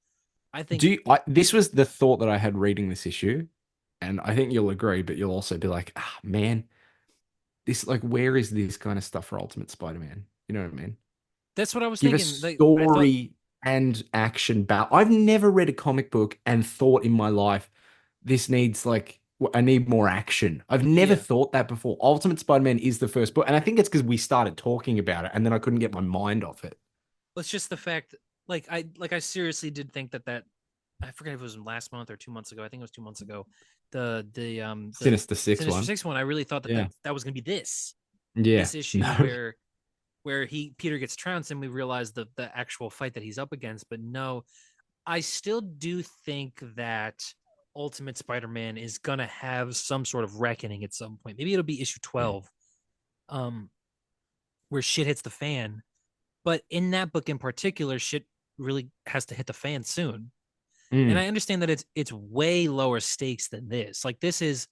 I Do think you, this was the thought that I had reading this issue, and I think you'll agree, but you'll also be like, ah, man, this like, where is this kind of stuff for Ultimate Spider-Man? You know what I mean? that's what I was Give a thinking. Like, I thought, story and action battle. I've never read a comic book and thought in my life this needs like I need more action. I've never yeah, thought that before. Ultimate Spider-Man is the first book, and I think it's because we started talking about it, and then I couldn't get my mind off it. it's just the fact. I seriously did think that I forget if it was last month or 2 months ago. I think it was 2 months ago. The Sinister Six Sinister one. Six one. I really thought Yeah. that was gonna be Yeah. this issue No. where Peter gets trounced and we realize the actual fight that he's up against. But no, I still do think that Ultimate Spider-Man is gonna have some sort of reckoning at some point. Maybe it'll be issue 12, um, where shit hits the fan. But in that book in particular, shit really has to hit the fan soon. And Mm. I understand that it's way lower stakes than this. Like, this is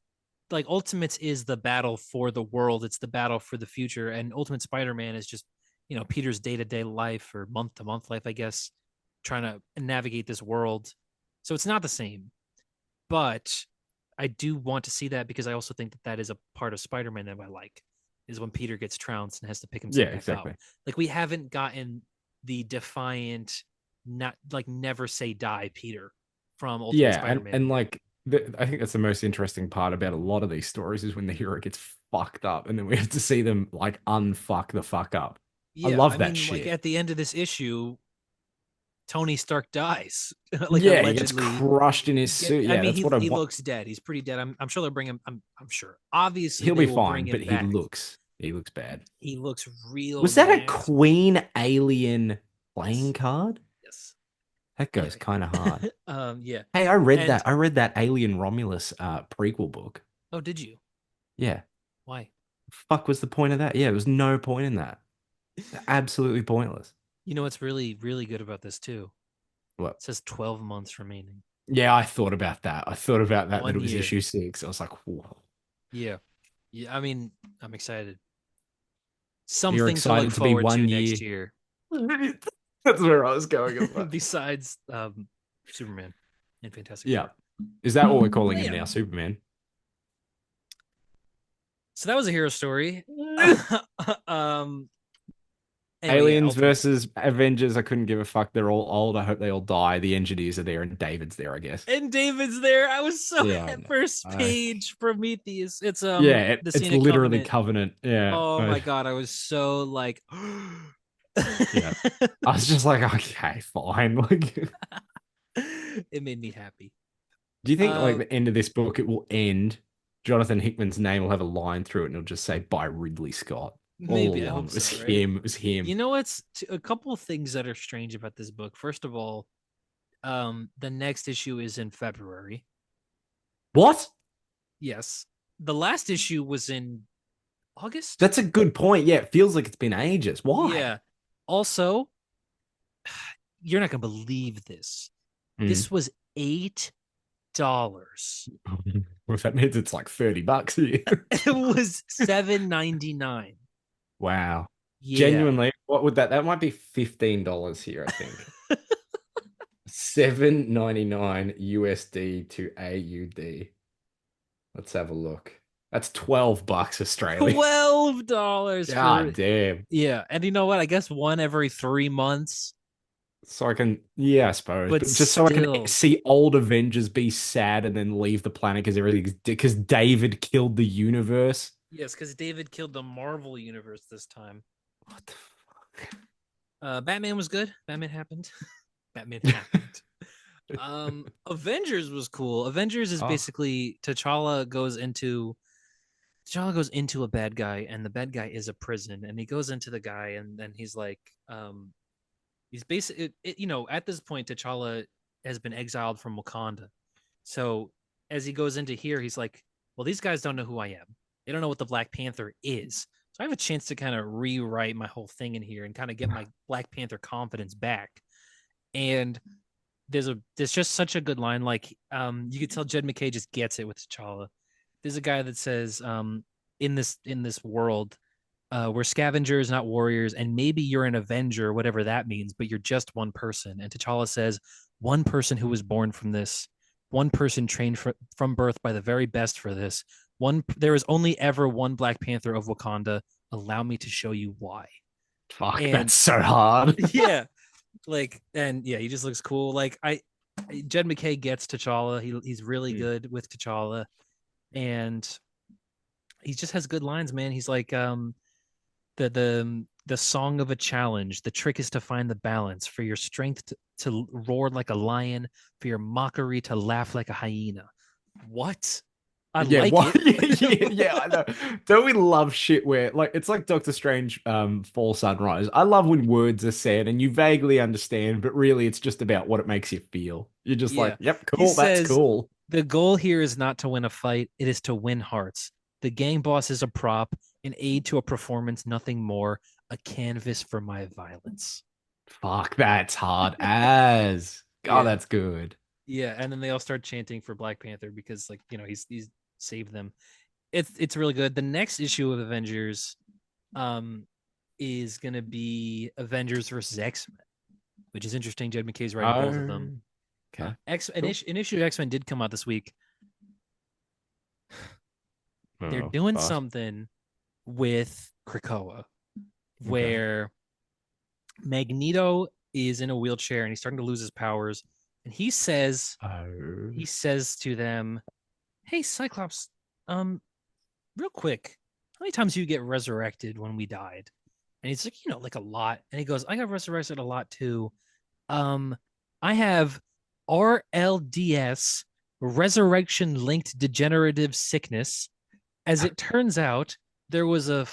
like Ultimates is the battle for the world. It's the battle for the future. And Ultimate Spider-Man is just, Peter's day-to-day life or month-to-month life, I guess, trying to navigate this world. So it's not the same. But I do want to see that because I also think that that is a part of Spider-Man that I like, is when Peter gets trounced and has to pick Yeah, himself back up. exactly. Like, we haven't gotten the defiant, not like never say die Peter from Ultimate Yeah, Spider-Man and yet. like I think that's the most interesting part about a lot of these stories is when the hero gets fucked up, and then we have to see them like unfuck the fuck up. I Yeah, I love that mean, like shit. at the end of this issue, Tony Stark dies, like Yeah, he gets allegedly. crushed in his suit. I Yeah, mean, that's what I he want. looks dead. He's pretty dead. I'm sure they'll bring him. I'm sure. Obviously, He'll they be will bring fine, but him back. he looks bad. He looks real Was that a nasty. Queen Alien playing Yes, card? yes, That yeah, goes kind of hard. yeah. Hey, I read And that. I read that Alien Romulus prequel book. oh, did you? Yeah. Why? Fuck was the point of that? Yeah, there was no point in that. Absolutely pointless. You know what's really really good about this too? What? It says 12 months remaining. Yeah, I thought about that. I thought about that 1 it was year. issue 6. I was like, whoa. Yeah, yeah. I mean, I'm excited. You're Something to look excited to be forward to 1 year. next year. That's where I was going with that. Besides Superman and Fantastic Yeah. Four. Is that what we're calling him Yeah. now? Superman? So that was a hero story. um anyway, yeah, Aliens Ultimate. versus Avengers. I couldn't give a fuck. They're all old. I hope they all die. The engineers are there and David's there, I guess. And David's there. I was so Yeah, I at know. first page Prometheus. It's Yeah, the it's scene of literally Covenant. Covenant. Yeah. Oh my god, I was so like Yeah. I was just like, okay, fine. Like, it made me happy. do you think like Uh the end of this book it will end? Jonathan Hickman's name will have a line through it and it'll just say by Ridley Scott. All Maybe, I along. hope It was so, right? him. It was him. You know what's a couple of things that are strange about this book. First of all, the next issue is in February. What? Yes. The last issue was in August? That's a good point. Yeah, it feels like it's been ages. Why? Yeah. Also, you're not gonna believe this. Mm. This was $8. Well, if that means it's like $30 here. It was $7.99. Wow. Yeah. Genuinely, what would that might be $15 here, I think. 7.99 USD to AUD. Let's have a look. That's $12 Australian. $12 for God damn. yeah. And you know what? I guess one every 3 months, So I can, yeah, I suppose, but but just so I can still. see old Avengers be sad and then leave the planet because David killed the universe. Yes, because David killed the Marvel universe this time. What the fuck? Batman was good. Batman happened. Batman happened. Avengers was cool. Avengers is Oh, basically T'Challa goes into a bad guy, and the bad guy is a prison, and he goes into the guy, and then he's like, he's basically, at this point, T'Challa has been exiled from Wakanda. So as he goes into here, he's like, well, these guys don't know who I am. They don't know what the Black Panther is. So I have a chance to kind of rewrite my whole thing in here and kind of get my Black Panther confidence back. And there's just such a good line. Like, you could tell Jed McKay just gets it with T'Challa. There's a guy that says, in this world, we're scavengers, not warriors, and maybe you're an Avenger, whatever that means, but you're just one person. And T'Challa says, one person who was born from this, one person trained from birth by the very best for this. There is only ever one Black Panther of Wakanda. Allow me to show you why. fuck, And that's so hard. yeah, he just looks cool. Jed McKay gets T'Challa. He's really good with T'Challa, and he just has good lines, man. He's like, the song of a challenge. The trick is to find the balance for your strength to roar like a lion, for your mockery to laugh like a hyena. What? I Yeah, like what? it. Yeah, I know. Don't we love shit where like it's like Doctor Strange Fall Sunrise. I love when words are said and you vaguely understand, but really it's just about what it makes you feel. You're just like, Yeah. yep, He cool, that's says cool. the goal here is not to win a fight, it is to win hearts. The gang boss is a prop, an aid to a performance, nothing more, a canvas for my violence. Fuck, that's hard as. God, Yeah. that's good. Yeah, and then they all start chanting for Black Panther because he's saved them. It's really good. The next issue of Avengers is gonna be Avengers versus X-Men, which is interesting. Jed McKay's writing both of them. Oh, okay. An Cool. issue of X-Men did come out this week. They're Oh, doing fuck. something with Krakoa Okay. where Magneto is in a wheelchair and he's starting to lose his powers, and Oh. he says to them, "Hey, Cyclops, real quick, how many times do you get resurrected when we died?" And he's like, like a lot. And he goes, "I got resurrected a lot too. Um, I have RLDS, resurrection linked degenerative sickness. As it turns out, there was a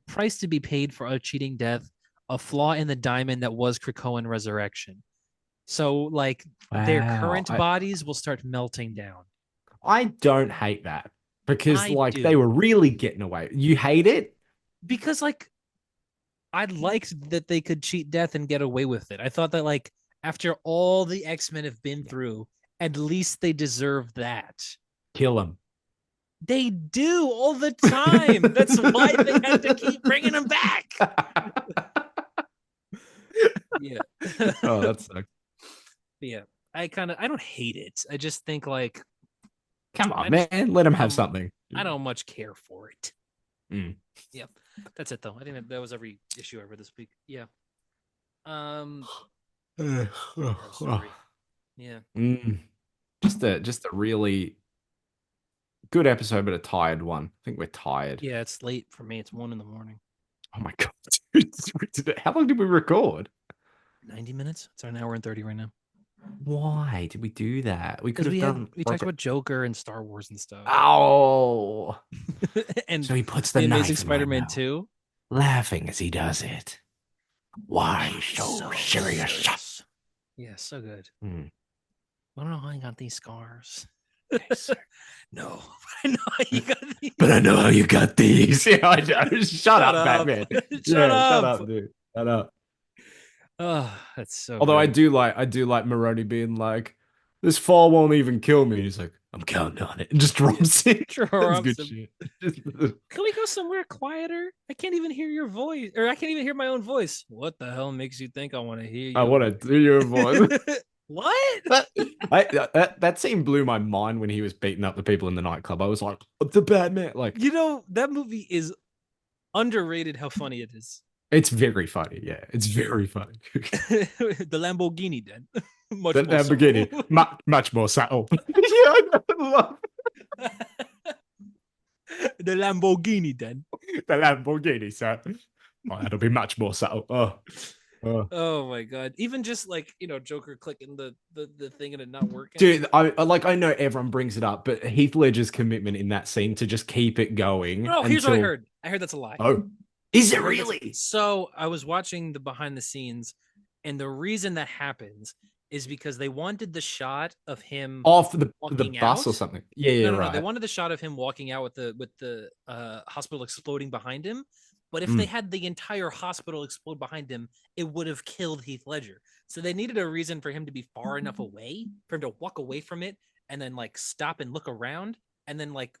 price to be paid for a cheating death, a flaw in the diamond that was Krakoan resurrection. So, like, their Wow. current bodies will start melting down. I don't hate that because I like they do. were really getting away. You hate it? Because, like, I liked that they could cheat death and get away with it. I thought that, like, after all the X-Men have been through, at least they deserve that. Kill them. They do all the time. That's why they have to keep bringing them back. Yeah. Oh, that sucks. Yeah. I don't hate it. I just think, like, Come on, I just man. Let them have um something. I don't much care for it. Mm. Yeah. That's it though. I think that was every issue ever this week. Yeah. Um story. Yeah. Mm. Just a really good episode, but a tired one. I think we're tired. Yeah, it's late for me. It's 1 a.m. Oh my god, dude. How long did we record? 90 minutes? It's an hour and 30 right now. Why did we do that? We could Because have done we talked about Joker and Star Wars and stuff. Oh, And so he puts the the Amazing knife in my Spider-Man mouth, 2. laughing as he does it. Why So serious? serious. Yeah, so good. Mm. I don't know how I got these scars. Okay, so No, I know you got these. but I know how you got these. Yeah, I know. Shut up, up. Batman. Shut Yeah, shut up. up, dude. Shut up. Oh, that's so Although great. I do like Maroni being like, this fall won't even kill me. He's like, I'm counting on it, and just drops it. That's good Some- shit. Can we go somewhere quieter? I can't even hear your voice, or I can't even hear my own voice. What the hell makes you think I want to hear I your want to voice? do your voice. What? That scene blew my mind when he was beating up the people in the nightclub. I was like, the Batman. Like, You know, that movie is underrated how funny it is. it's very funny. Yeah, it's very funny. The Lamborghini then. Much The more so. Lamborghini, much more subtle. Yeah, I love The Lamborghini then. the Lamborghini, sir. Oh, that'll be much more subtle. Oh. Oh my god. Even just like, Joker clicking the thing and it not working. Dude, I know everyone brings it up, but Heath Ledger's commitment in that scene to just keep it going Oh, here's what I heard. I heard that's a lie. Oh, is it really? So I was watching the behind the scenes, and the reason that happens is because they wanted the shot of him Off the walking bus or out. something. Yeah, No, right. they wanted the shot of him walking out with the hospital exploding behind him. But if Mm. they had the entire hospital explode behind him, it would have killed Heath Ledger. So they needed a reason for him to be far enough away, for him to walk away from it and then like stop and look around. And then like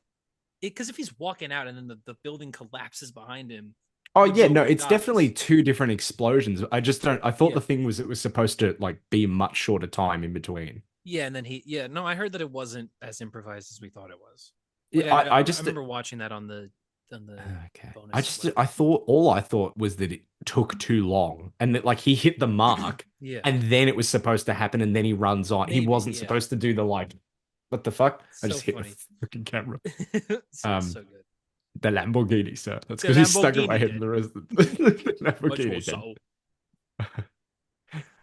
because if he's walking out and then the building collapses behind him. Oh the yeah, no, Joker it's dies. definitely two different explosions. I just don't. I thought Yeah. the thing was it was supposed to like be much shorter time in between. Yeah, and then no, I heard that it wasn't as improvised as we thought it was. Yeah, Like, I I just remember watching that on the okay. bonus. I thought was that it took too long and that like he hit the mark Yeah, and then it was supposed to happen and then he runs on. He maybe, wasn't yeah. supposed to do the like, what the fuck? I So just hit funny. the fucking camera. so good. The Lamborghini, sir. That's The because he's stuck in my Lamborghini head did. the rest of the Much more Lamborghini. so.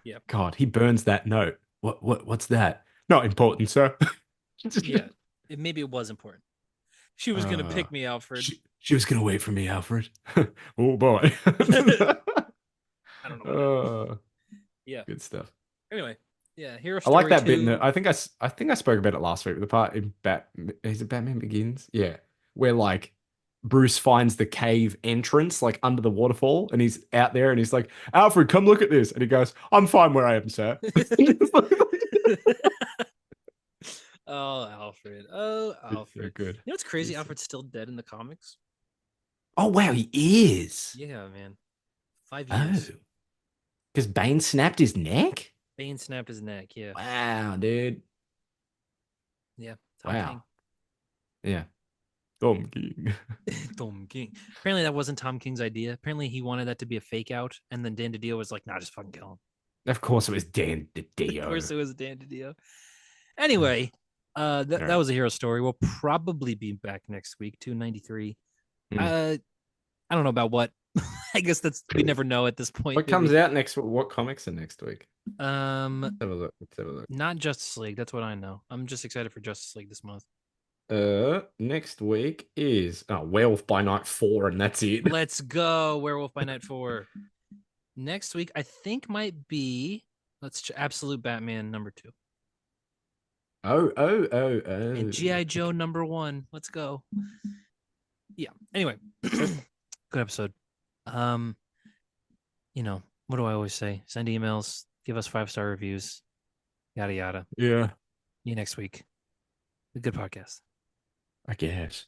Yeah. God, he burns that note. What's that? Not important, sir. Yeah. Maybe it was important. She was gonna pick me, Alfred. She was gonna wait for me, Alfred. Oh boy. I don't know. Yeah. Good stuff. Anyway, yeah. Hero I Story like that 2. bit. I think I spoke about it last week. The part in is it Batman Begins? Yeah, where like Bruce finds the cave entrance like under the waterfall, and he's out there, and he's like, "Alfred, come look at this," and he goes, "I'm fine where I am, sir." Oh, Alfred. Oh, Alfred. Good. You know what's crazy? Alfred's still dead in the comics. Oh wow, he is. Yeah, man. 5 years. Oh, because Bane snapped his neck. Bane snapped his neck. Yeah. Wow, dude. Yeah. Tom Wow. King. Yeah. Tom King. Tom King. Apparently that wasn't Tom King's idea. Apparently he wanted that to be a fake out, and then Dan DiDio was like, "Nah, just fucking kill him." Of course, it was Dan DiDio. Of course, it was Dan DiDio. Anyway, that was a hero story. We'll probably be back next week. 293. I don't know about what. I guess we never know at this point. What comes out next? What comics are next week? Let's have a look. Let's have a look. Not Justice League. That's what I know. I'm just excited for Justice League this month. Next week is Werewolf by Night 4, and that's it. Let's go, Werewolf by Night 4. Next week, I think might be Absolute Batman #2. Oh. And G.I. Joe #1. Let's go. Yeah. Anyway, good episode. What do I always say? Send emails, give us 5-star reviews, yada yada. Yeah. See you next week. A good podcast. I guess.